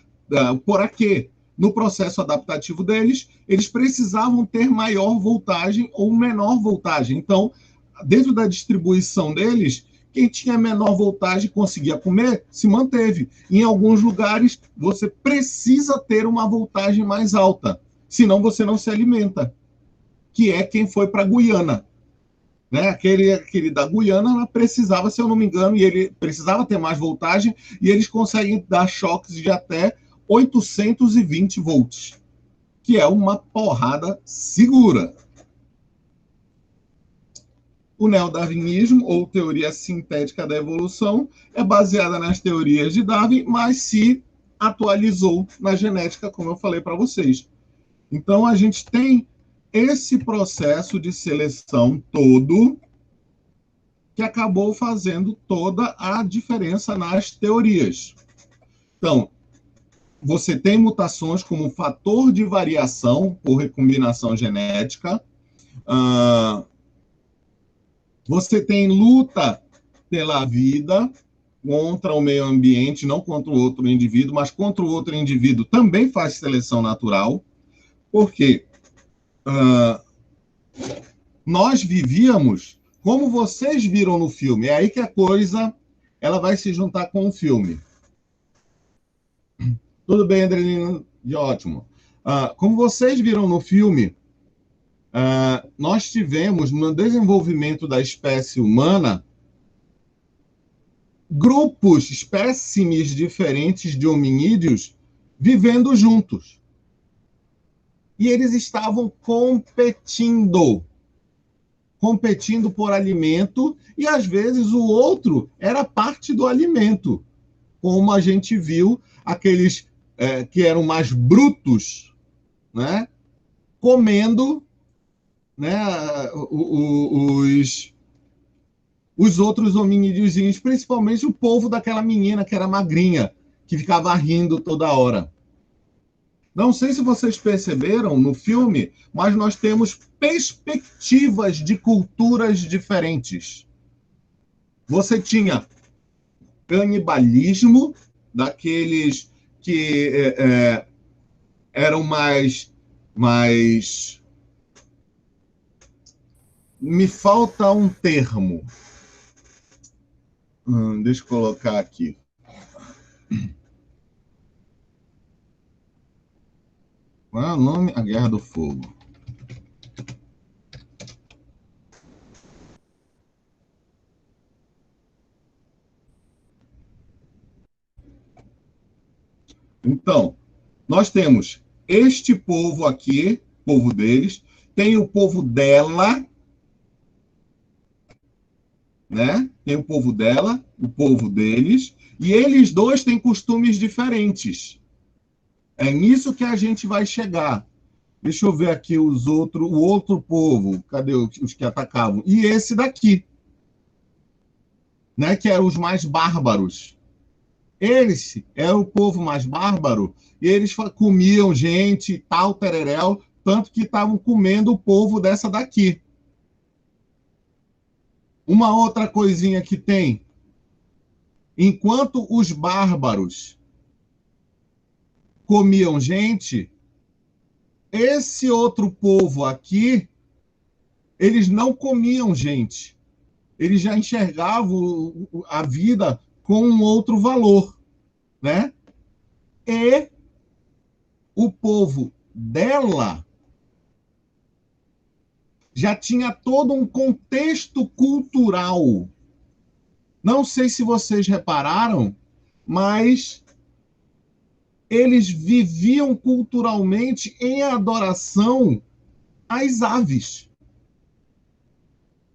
por aqui, no processo adaptativo deles, eles precisavam ter maior voltagem ou menor voltagem. Então, dentro da distribuição deles, quem tinha menor voltagem conseguia comer, se manteve. Em alguns lugares, você precisa ter uma voltagem mais alta, senão você não se alimenta, que é quem foi para a Guiana. Né? Aquele da Guiana precisava, se eu não me engano, e ele precisava ter mais voltagem, e eles conseguem dar choques de até 820 volts, que é uma porrada segura. O neodarwinismo, ou teoria sintética da evolução, é baseada nas teorias de Darwin, mas se atualizou na genética, como eu falei para vocês. Então, a gente tem esse processo de seleção todo que acabou fazendo toda a diferença nas teorias. Então, você tem mutações como fator de variação por recombinação genética, você tem luta pela vida contra o meio ambiente, não contra o outro indivíduo, mas contra o outro indivíduo também faz seleção natural, porque nós vivíamos como vocês viram no filme. É aí que a coisa ela vai se juntar com o filme. Tudo bem, Adriana? De ótimo. Como vocês viram no filme, nós tivemos, no desenvolvimento da espécie humana, grupos, espécimes diferentes de hominídeos vivendo juntos. E eles estavam competindo. competindo por alimento, e às vezes o outro era parte do alimento, como a gente viu aqueles que eram mais brutos, né, comendo, né, os outros hominídeos, principalmente o povo daquela menina que era magrinha, que ficava rindo toda hora. Não sei se vocês perceberam no filme, mas nós temos perspectivas de culturas diferentes. Você tinha canibalismo, daqueles que eram mais... Me falta um termo. Deixa eu colocar aqui. Qual é o nome? A Guerra do Fogo. Então, nós temos este povo aqui, povo deles, tem o povo dela, né? Tem o povo dela, o povo deles, e eles dois têm costumes diferentes. É nisso que a gente vai chegar. Deixa eu ver aqui o outro povo. Cadê os que atacavam? E esse daqui, né? Que eram os mais bárbaros. Eles eram o povo mais bárbaro, e eles comiam gente, tal, tereréu, tanto que estavam comendo o povo dessa daqui. Uma outra coisinha que tem. Enquanto os bárbaros comiam gente, esse outro povo aqui, eles não comiam gente. Eles já enxergavam a vida com um outro valor, né? E o povo dela já tinha todo um contexto cultural. Não sei se vocês repararam, mas eles viviam culturalmente em adoração às aves.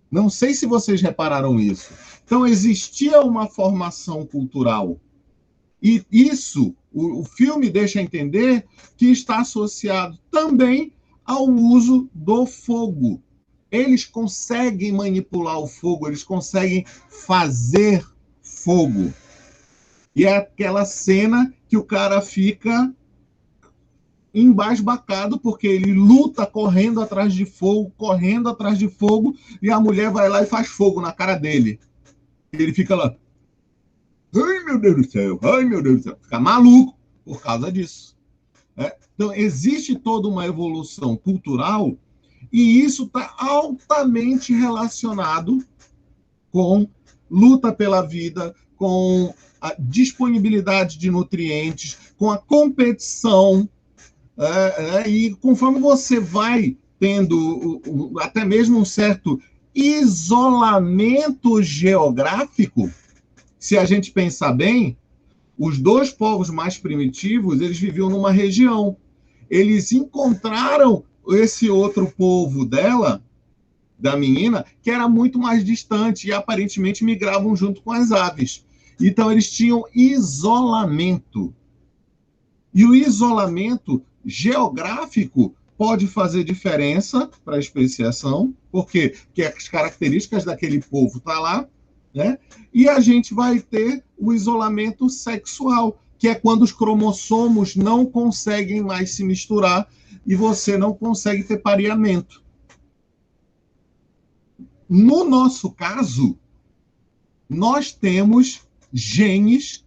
Não sei se vocês repararam isso. Então, existia uma formação cultural. E isso, o filme deixa entender que está associado também ao uso do fogo. Eles conseguem manipular o fogo, eles conseguem fazer fogo. E é aquela cena que o cara fica embasbacado, porque ele luta correndo atrás de fogo, e a mulher vai lá e faz fogo na cara dele. Ele fica lá, ai meu Deus do céu, fica maluco por causa disso. Então, existe toda uma evolução cultural, e isso está altamente relacionado com luta pela vida, com a disponibilidade de nutrientes, com a competição, e conforme você vai tendo até mesmo um certo isolamento geográfico, se a gente pensar bem, os dois povos mais primitivos, eles viviam numa região. Eles encontraram esse outro povo dela, da menina, que era muito mais distante, e aparentemente migravam junto com as aves. Então, eles tinham isolamento. E o isolamento geográfico pode fazer diferença para a especiação, porque as características daquele povo estão lá, né? E a gente vai ter o isolamento sexual, que é quando os cromossomos não conseguem mais se misturar e você não consegue ter pareamento. No nosso caso, nós temos genes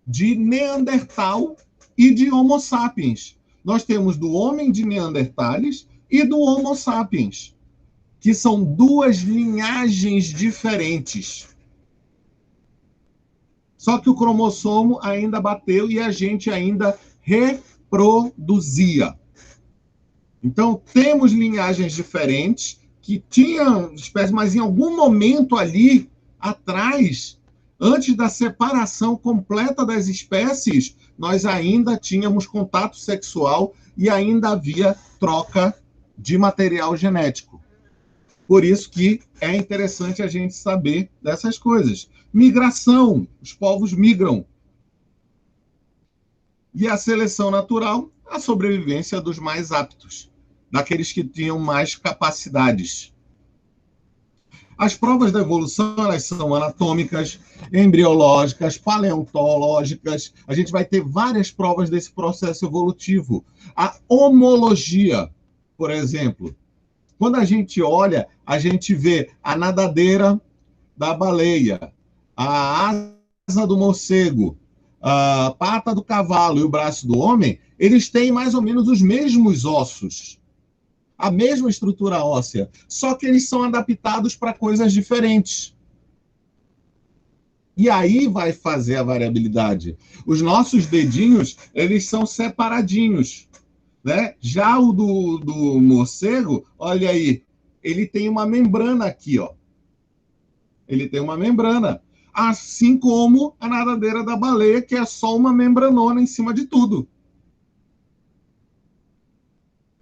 de Neandertal e de Homo sapiens. Nós temos do homem de Neandertales e do Homo sapiens, que são duas linhagens diferentes. Só que o cromossomo ainda bateu e a gente ainda reproduzia. Então, temos linhagens diferentes que tinham espécies, mas em algum momento ali atrás, antes da separação completa das espécies, nós ainda tínhamos contato sexual e ainda havia troca de material genético. Por isso que é interessante a gente saber dessas coisas. Migração, os povos migram. E a seleção natural, a sobrevivência dos mais aptos, daqueles que tinham mais capacidades. As provas da evolução, elas são anatômicas, embriológicas, paleontológicas. A gente vai ter várias provas desse processo evolutivo. A homologia, por exemplo. Quando a gente olha, a gente vê a nadadeira da baleia, a asa do morcego, a pata do cavalo e o braço do homem, eles têm mais ou menos os mesmos ossos, a mesma estrutura óssea, só que eles são adaptados para coisas diferentes. E aí vai fazer a variabilidade. Os nossos dedinhos, eles são separadinhos, né? Já o do morcego, olha aí, ele tem uma membrana aqui, ó. Ele tem uma membrana. Assim como a nadadeira da baleia, que é só uma membranona em cima de tudo.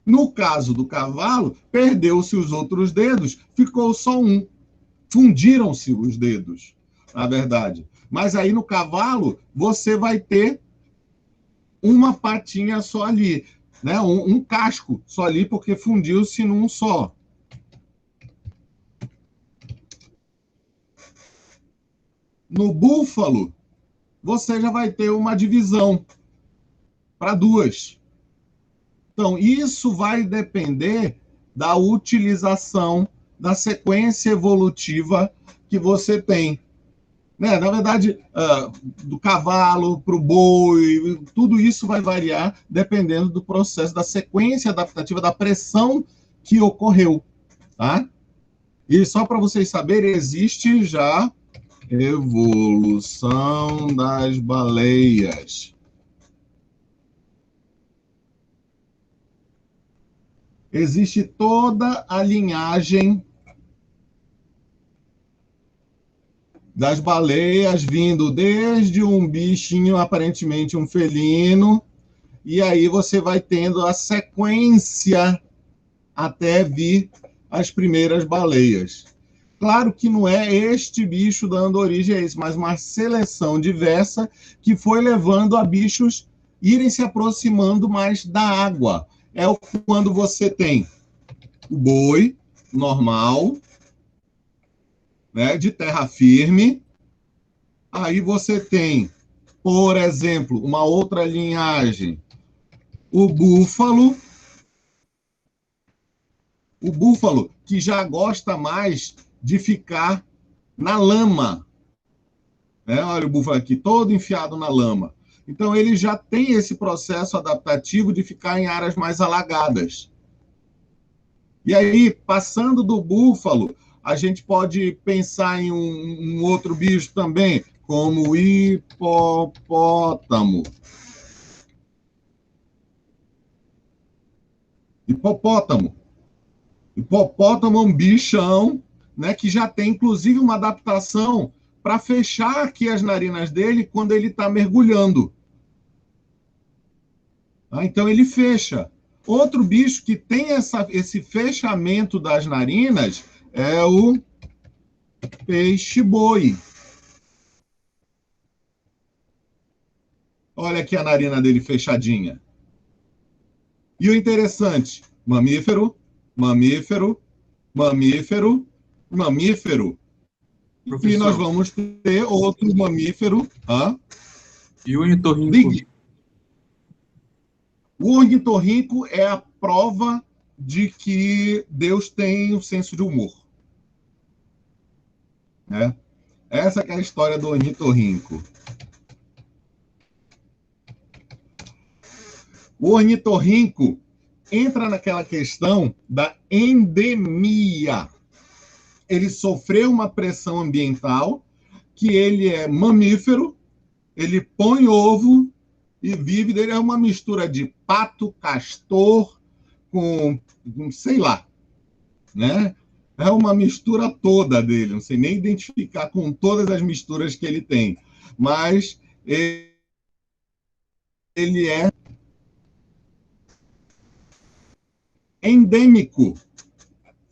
No caso do cavalo, perdeu-se os outros dedos, ficou só um. Fundiram-se os dedos, na verdade. Mas aí no cavalo, você vai ter uma patinha só ali, né? Um casco só ali, porque fundiu-se num só. No búfalo, você já vai ter uma divisão para duas. Então, isso vai depender da utilização da sequência evolutiva que você tem. Né? Na verdade, do cavalo para o boi, tudo isso vai variar dependendo do processo, da sequência adaptativa, da pressão que ocorreu. Tá? E só para vocês saberem, existe já evolução das baleias. Existe toda a linhagem das baleias vindo desde um bichinho, aparentemente um felino, e aí você vai tendo a sequência até vir as primeiras baleias. Claro que não é este bicho dando origem a isso, mas uma seleção diversa que foi levando a bichos irem se aproximando mais da água. É quando você tem o boi normal, né, de terra firme. Aí você tem, por exemplo, uma outra linhagem, o búfalo que já gosta mais de ficar na lama. Né? Olha o búfalo aqui, todo enfiado na lama. Então, ele já tem esse processo adaptativo de ficar em áreas mais alagadas. E aí, passando do búfalo, a gente pode pensar em um outro bicho também, como o hipopótamo. Hipopótamo. Hipopótamo é um bichão, né, que já tem, inclusive, uma adaptação para fechar aqui as narinas dele quando ele está mergulhando. Então, ele fecha. Outro bicho que tem esse fechamento das narinas é o peixe-boi. Olha aqui a narina dele fechadinha. E o interessante, mamífero, mamífero, mamífero, mamífero. Professor. E nós vamos ter outro mamífero. E o ornitorrinco? O ornitorrinco é a prova de que Deus tem um senso de humor. Né? Essa que é a história do ornitorrinco. O ornitorrinco entra naquela questão da endemia. Ele sofreu uma pressão ambiental, que ele é mamífero, ele põe ovo e vive dele. É uma mistura de pato, castor, com sei lá, né? É uma mistura toda dele, não sei nem identificar com todas as misturas que ele tem, mas ele é endêmico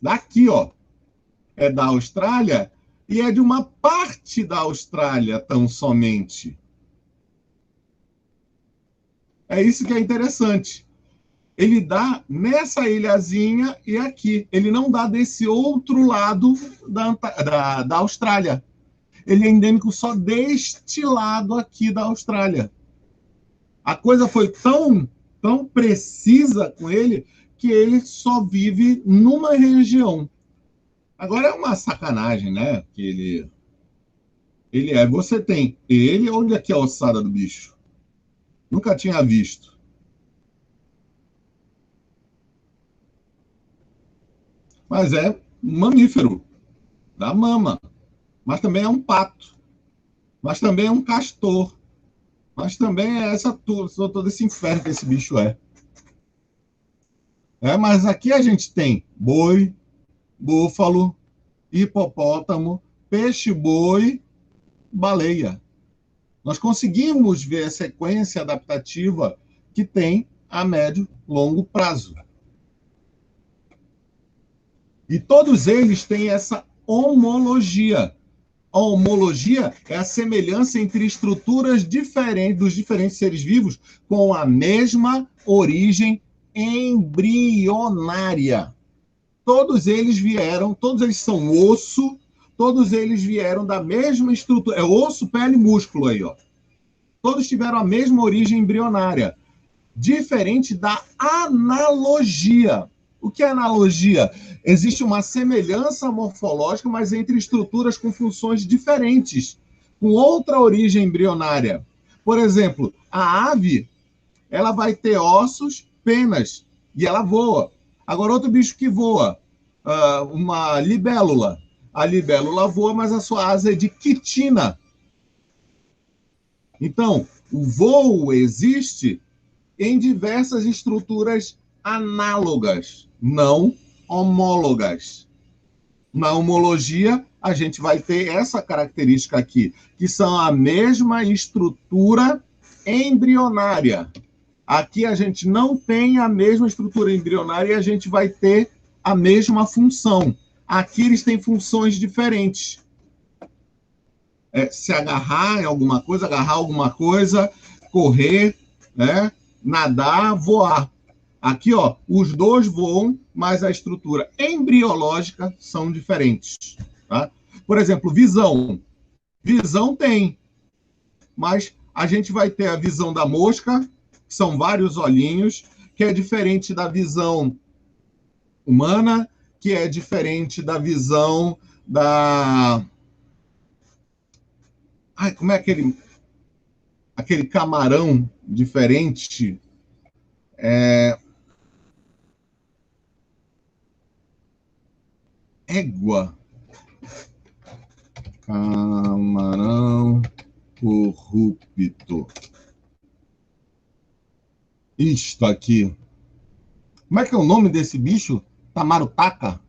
daqui, ó, é da Austrália e é de uma parte da Austrália tão somente. É isso que é interessante. Ele dá nessa ilhazinha e aqui. Ele não dá desse outro lado da Austrália. Ele é endêmico só deste lado aqui da Austrália. A coisa foi tão precisa com ele que ele só vive numa região. Agora é uma sacanagem, né? Que você tem ele, olha aqui a ossada do bicho. Nunca tinha visto. Mas é um mamífero da mama. Mas também é um pato. Mas também é um castor. Mas também é todo esse inferno que esse bicho é. Mas aqui a gente tem boi, búfalo, hipopótamo, peixe-boi, baleia. Nós conseguimos ver a sequência adaptativa que tem a médio e longo prazo. E todos eles têm essa homologia. A homologia é a semelhança entre estruturas diferentes dos diferentes seres vivos com a mesma origem embrionária. Todos eles são osso, todos eles vieram da mesma estrutura. É osso, pele e músculo aí, ó. Todos tiveram a mesma origem embrionária, diferente da analogia. O que é analogia? Existe uma semelhança morfológica, mas entre estruturas com funções diferentes, com outra origem embrionária. Por exemplo, a ave, ela vai ter ossos, penas, e ela voa. Agora, outro bicho que voa, uma libélula. A libélula voa, mas a sua asa é de quitina. Então, o voo existe em diversas estruturas análogas, não homólogas. Na homologia, a gente vai ter essa característica aqui, que são a mesma estrutura embrionária. Aqui a gente não tem a mesma estrutura embrionária e a gente vai ter a mesma função. Aqui eles têm funções diferentes. Se agarrar em alguma coisa, correr, né? Nadar, voar. Aqui, ó, os dois voam, mas a estrutura embriológica são diferentes. Tá? Por exemplo, visão. Visão tem, mas a gente vai ter a visão da mosca, que são vários olhinhos, que é diferente da visão humana, que é diferente da visão da... como é aquele camarão diferente? Égua. Camarão corrupto. Isto aqui. Como é que é o nome desse bicho? Tamarutaca?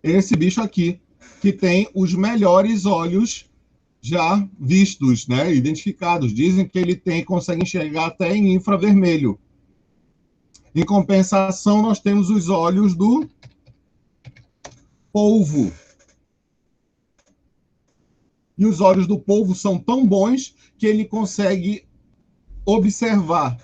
Esse bicho aqui, que tem os melhores olhos já vistos, né, identificados. Dizem que ele consegue enxergar até em infravermelho. Em compensação, nós temos os olhos do polvo. E os olhos do polvo são tão bons que ele consegue observar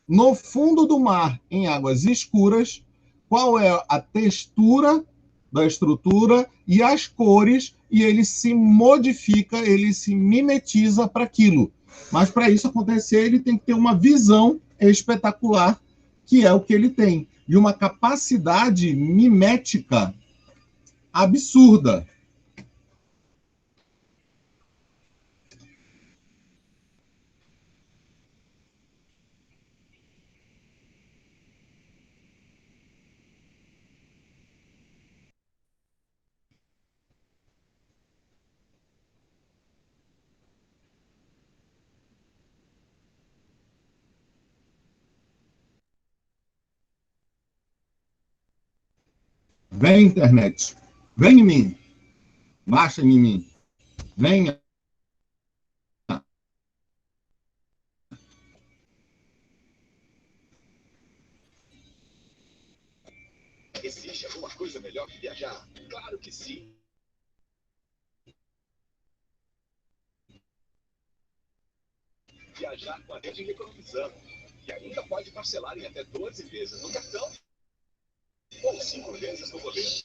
no fundo do mar, em águas escuras, qual é a textura da estrutura e as cores, e ele se modifica, ele se mimetiza para aquilo. Mas para isso acontecer, ele tem que ter uma visão espetacular, que é o que ele tem, e uma capacidade mimética absurda. Vem, internet. Vem em mim. Baixa em mim. Venha. melhor que viajar? Claro que sim. Viajar com a rede economizando. E ainda pode parcelar em até 12 vezes no cartão ou 5 vezes no boleto.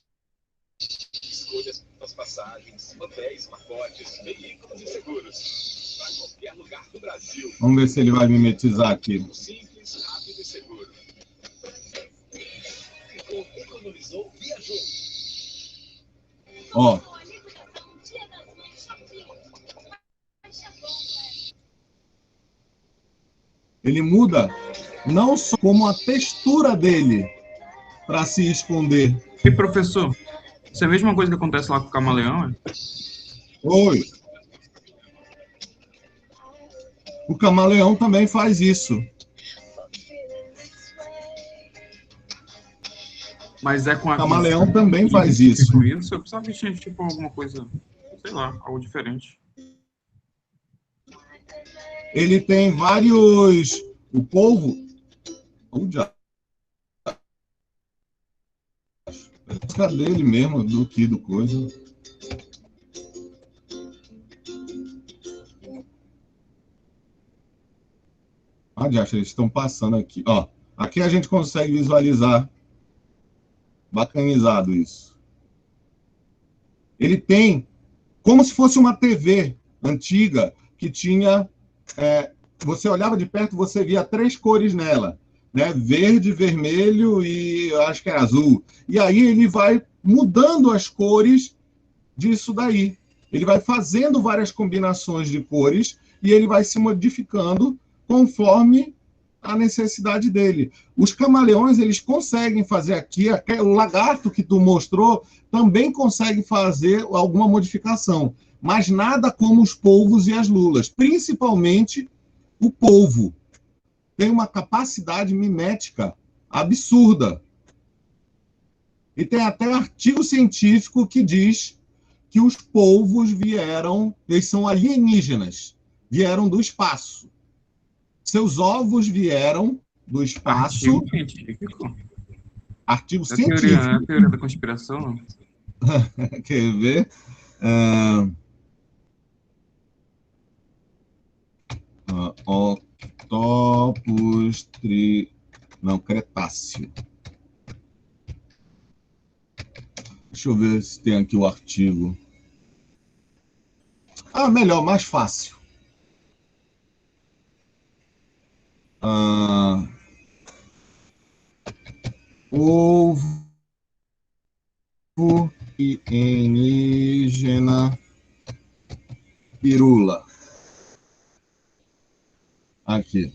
Escolha as passagens, hotéis, pacotes, veículos e seguros. Para qualquer lugar do Brasil. Vamos ver se ele vai mimetizar aqui. Simples, rápido e seguro. Ficou, economizou, viajou. Ó. Ele muda não só como a textura dele para se esconder. E professor, isso é a mesma coisa que acontece lá com o camaleão? É? Oi. O camaleão também faz isso. Mas é com a O camaleão visão também faz que isso. tipo isso? Eu precisava que tinha tipo alguma coisa, sei lá, algo diferente. Ele tem vários... O polvo... Onde a música dele mesmo, do que do coisa. Ah, eles estão passando aqui. Ó, aqui a gente consegue visualizar. Bacanizado isso. Ele tem como se fosse uma TV antiga que tinha... você olhava de perto, você via 3 cores nela, né? Verde, vermelho e acho que é azul. E aí ele vai mudando as cores disso daí. Ele vai fazendo várias combinações de cores e ele vai se modificando conforme a necessidade dele. Os camaleões, eles conseguem fazer aqui, o lagarto que tu mostrou também consegue fazer alguma modificação, mas nada como os polvos e as lulas, principalmente o polvo. Tem uma capacidade mimética absurda. E tem até artigo científico que diz que os polvos eles são alienígenas, vieram do espaço. Seus ovos vieram do espaço. Artigo científico? Artigo É científico. a teoria da conspiração, não? Quer ver? Octopus não, Cretáceo. Deixa eu ver se tem aqui o artigo. Ah, melhor, mais fácil. Ovo alienígena pirula. Aqui.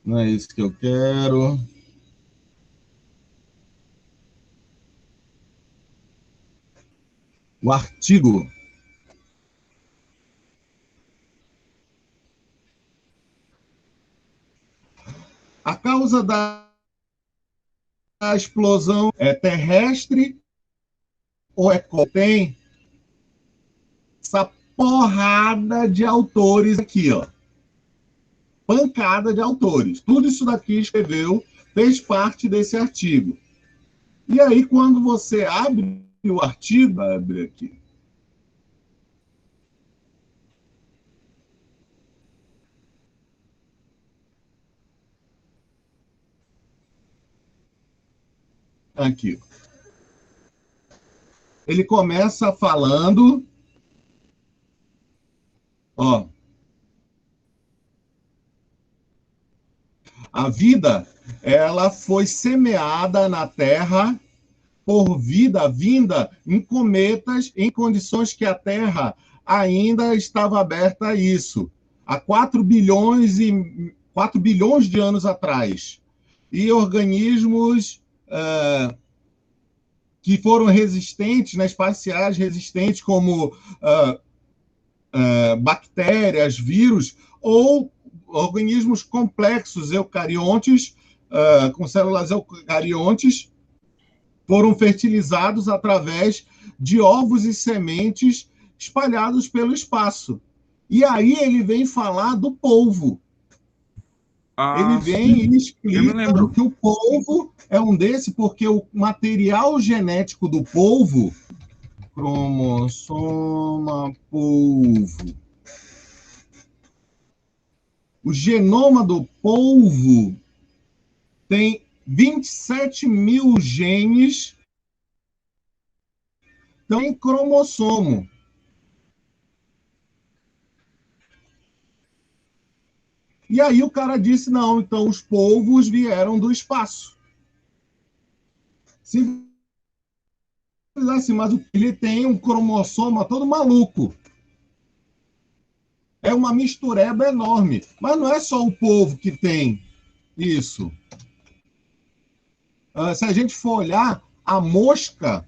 Não é isso que eu quero. O artigo. A causa da explosão é terrestre ou tem essa porrada de autores aqui, ó. Pancada de autores. Tudo isso daqui escreveu, fez parte desse artigo. E aí, quando você abre o artigo, abre aqui. Aqui. Ele começa falando, ó, a vida, ela foi semeada na Terra por vida vinda em cometas, em condições que a Terra ainda estava aberta a isso, há 4 bilhões de anos atrás. E organismos que foram resistentes, né, espaciais resistentes, como bactérias, vírus, ou organismos complexos, eucariontes, com células eucariontes, foram fertilizados através de ovos e sementes espalhados pelo espaço. E aí ele vem falar do polvo. Ele Ah, vem e sim. Eu me explica lembro. que o polvo é um desse, porque o material genético do polvo, cromossoma polvo, o genoma do polvo tem 27 mil genes, então em cromossomo. E aí o cara disse, não, então os polvos vieram do espaço. Simples assim, mas ele tem um cromossoma todo maluco. É uma mistureba enorme. Mas não é só o polvo que tem isso. Se a gente for olhar, a mosca,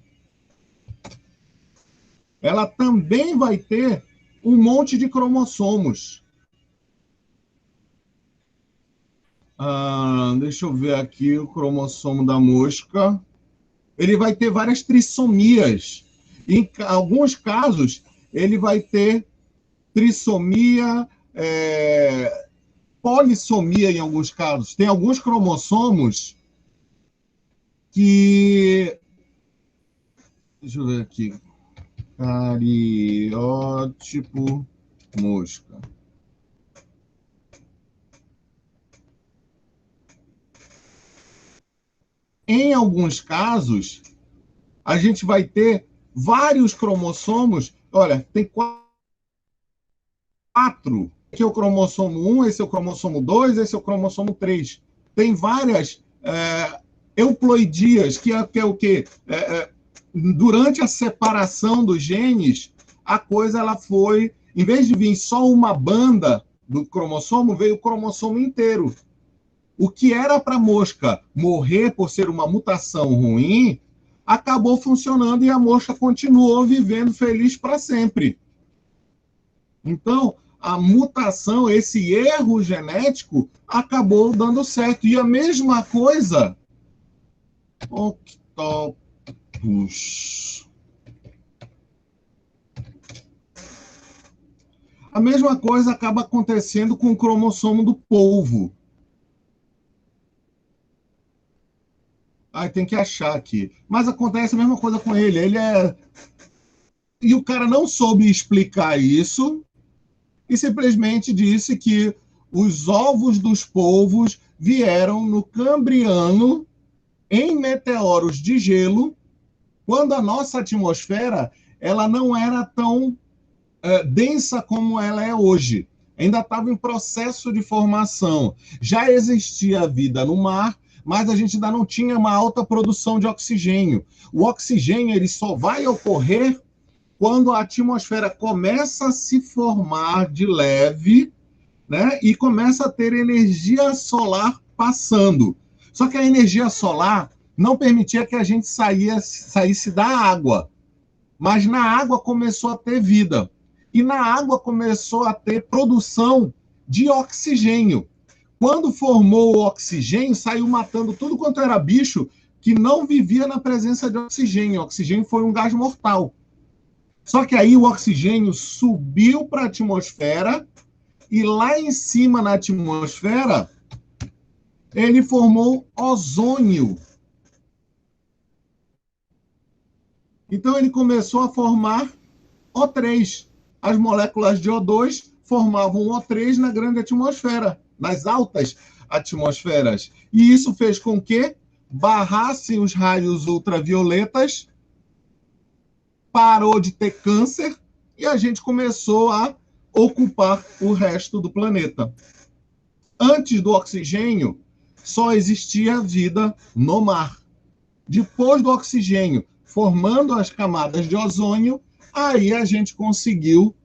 ela também vai ter um monte de cromossomos. Deixa eu ver aqui o cromossomo da mosca. Ele vai ter várias trissomias. Em alguns casos, ele vai ter trissomia, polissomia em alguns casos. Tem alguns cromossomos que... Deixa eu ver aqui. Cariótipo mosca. Em alguns casos, a gente vai ter vários cromossomos. Olha, tem 4. Esse é o cromossomo 1, esse é o cromossomo 2, esse é o cromossomo 3. Tem várias euploidias, que é o quê? Durante a separação dos genes, a coisa ela foi, em vez de vir só uma banda do cromossomo, veio o cromossomo inteiro. O que era para a mosca morrer por ser uma mutação ruim, acabou funcionando e a mosca continuou vivendo feliz para sempre. Então, a mutação, esse erro genético, acabou dando certo. E a mesma coisa, octopus. A mesma coisa acaba acontecendo com o cromossomo do polvo. Tem que achar aqui. Mas acontece a mesma coisa com ele. E o cara não soube explicar isso e simplesmente disse que os ovos dos polvos vieram no Cambriano em meteoros de gelo, quando a nossa atmosfera ela não era tão densa como ela é hoje. Ainda estava em processo de formação. Já existia vida no mar, mas a gente ainda não tinha uma alta produção de oxigênio. O oxigênio ele só vai ocorrer quando a atmosfera começa a se formar de leve, né, e começa a ter energia solar passando. Só que a energia solar não permitia que a gente saísse da água. Mas na água começou a ter vida. E na água começou a ter produção de oxigênio. Quando formou o oxigênio, saiu matando tudo quanto era bicho que não vivia na presença de oxigênio. O oxigênio foi um gás mortal. Só que aí o oxigênio subiu para a atmosfera e lá em cima na atmosfera ele formou ozônio. Então ele começou a formar O3. As moléculas de O2 formavam O3 na grande atmosfera, nas altas atmosferas. E isso fez com que barrassem os raios ultravioletas, parou de ter câncer e a gente começou a ocupar o resto do planeta. Antes do oxigênio, só existia vida no mar. Depois do oxigênio, formando as camadas de ozônio, aí a gente conseguiu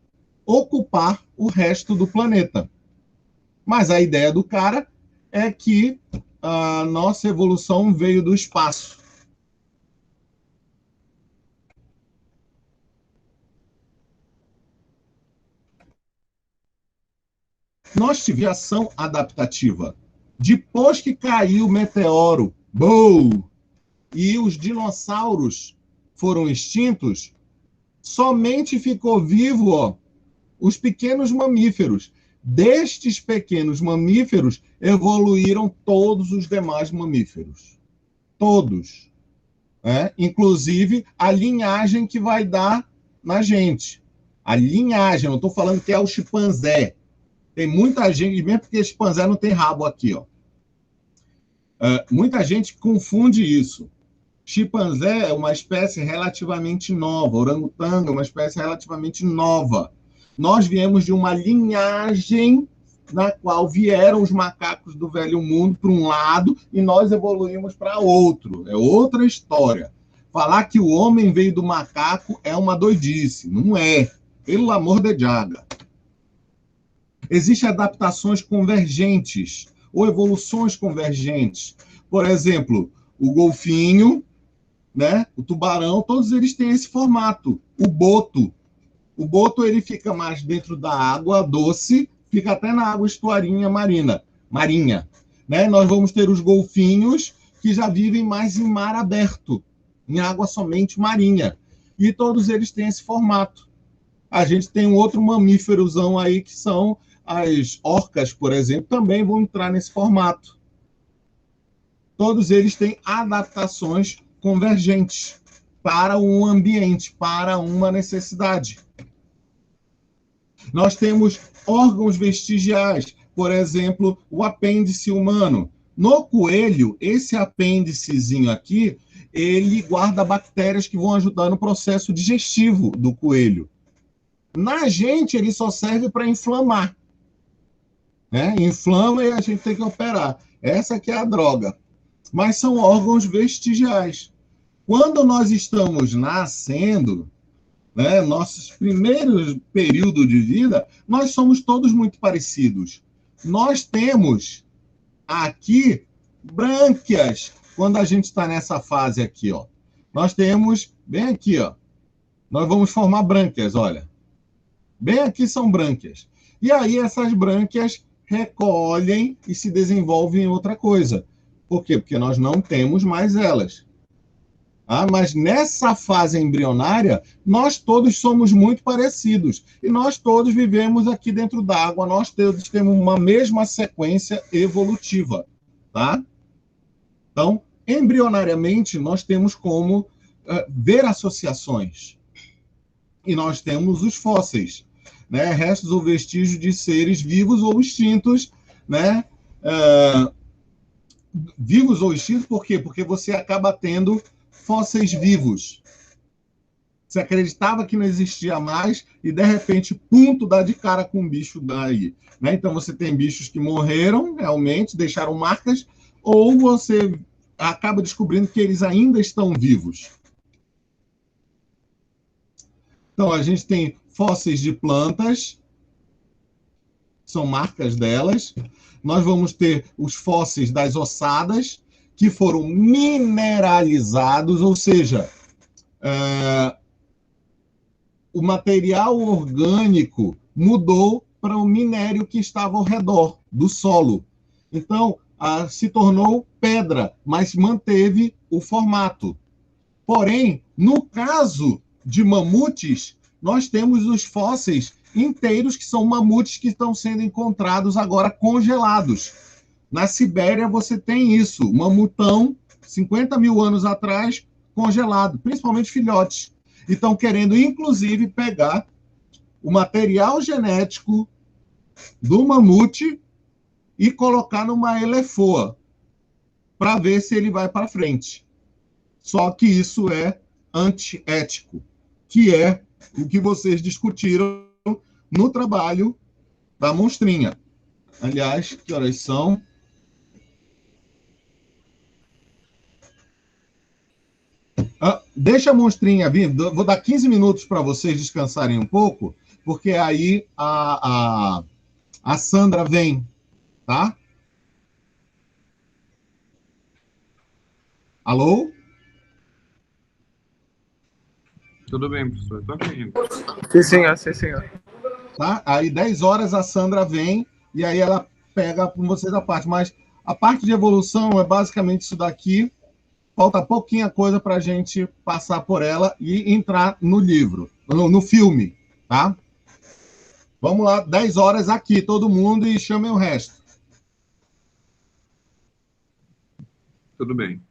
ocupar o resto do planeta. Mas a ideia do cara é que a nossa evolução veio do espaço. Nós tivemos ação adaptativa. Depois que caiu o meteoro, boom, e os dinossauros foram extintos, somente ficou vivo os pequenos mamíferos. Destes pequenos mamíferos evoluíram todos os demais mamíferos. Todos. Inclusive a linhagem que vai dar na gente. A linhagem, não estou falando que é o chimpanzé. Tem muita gente, mesmo porque chimpanzé não tem rabo aqui, ó. Muita gente confunde isso. Chimpanzé é uma espécie relativamente nova, orangotango é uma espécie relativamente nova. Nós viemos de uma linhagem na qual vieram os macacos do velho mundo para um lado e nós evoluímos para outro. É outra história. Falar que o homem veio do macaco é uma doidice. Não é. Pelo amor de Jaga. Existem adaptações convergentes ou evoluções convergentes. Por exemplo, o golfinho, né, o tubarão, todos eles têm esse formato. O boto ele fica mais dentro da água doce, fica até na água estuarinha marinha. Né? Nós vamos ter os golfinhos que já vivem mais em mar aberto, em água somente marinha. E todos eles têm esse formato. A gente tem um outro mamíferozão aí que são as orcas, por exemplo, também vão entrar nesse formato. Todos eles têm adaptações convergentes para um ambiente, para uma necessidade. Nós temos órgãos vestigiais, por exemplo, o apêndice humano. No coelho, esse apêndicezinho aqui, ele guarda bactérias que vão ajudar no processo digestivo do coelho. Na gente, ele só serve para inflamar. Inflama e a gente tem que operar. Essa que é a droga. Mas são órgãos vestigiais. Quando nós estamos nascendo, nossos primeiros períodos de vida, nós somos todos muito parecidos. Nós temos aqui brânquias, quando a gente está nessa fase aqui, ó. Nós temos, bem aqui, ó. Nós vamos formar brânquias, olha. Bem aqui são brânquias. E aí essas brânquias recolhem e se desenvolvem em outra coisa. Por quê? Porque nós não temos mais elas. Mas nessa fase embrionária, nós todos somos muito parecidos. E nós todos vivemos aqui dentro d'água, nós todos temos uma mesma sequência evolutiva. Tá? Então, embrionariamente, nós temos como ver associações. E nós temos os fósseis. Restos ou vestígios de seres vivos ou extintos, vivos ou extintos, por quê? Porque você acaba tendo fósseis vivos. Você acreditava que não existia mais e, de repente, pum, tu dá de cara com um bicho daí. Então, você tem bichos que morreram, realmente, deixaram marcas, ou você acaba descobrindo que eles ainda estão vivos. Então, a gente tem fósseis de plantas, são marcas delas. Nós vamos ter os fósseis das ossadas, que foram mineralizados, ou seja, o material orgânico mudou para o minério que estava ao redor do solo. Então, se tornou pedra, mas manteve o formato. Porém, no caso de mamutes, nós temos os fósseis inteiros, que são mamutes que estão sendo encontrados agora congelados. Na Sibéria você tem isso, mamutão, 50 mil anos atrás, congelado, principalmente filhotes. E estão querendo, inclusive, pegar o material genético do mamute e colocar numa elefoa, para ver se ele vai para frente. Só que isso é antiético, que é o que vocês discutiram no trabalho da monstrinha. Aliás, que horas são? Deixa a monstrinha vir. Vou dar 15 minutos para vocês descansarem um pouco, porque aí a Sandra vem, tá? Alô? Tudo bem, professor. Estou aqui. Sim, senhor, sim, senhor. Tá? Aí 10 horas a Sandra vem e aí ela pega com vocês a parte. Mas a parte de evolução é basicamente isso daqui. Falta pouquinha coisa para a gente passar por ela e entrar no livro, no filme, tá? Vamos lá, 10 horas aqui, todo mundo, e chamem o resto. Tudo bem.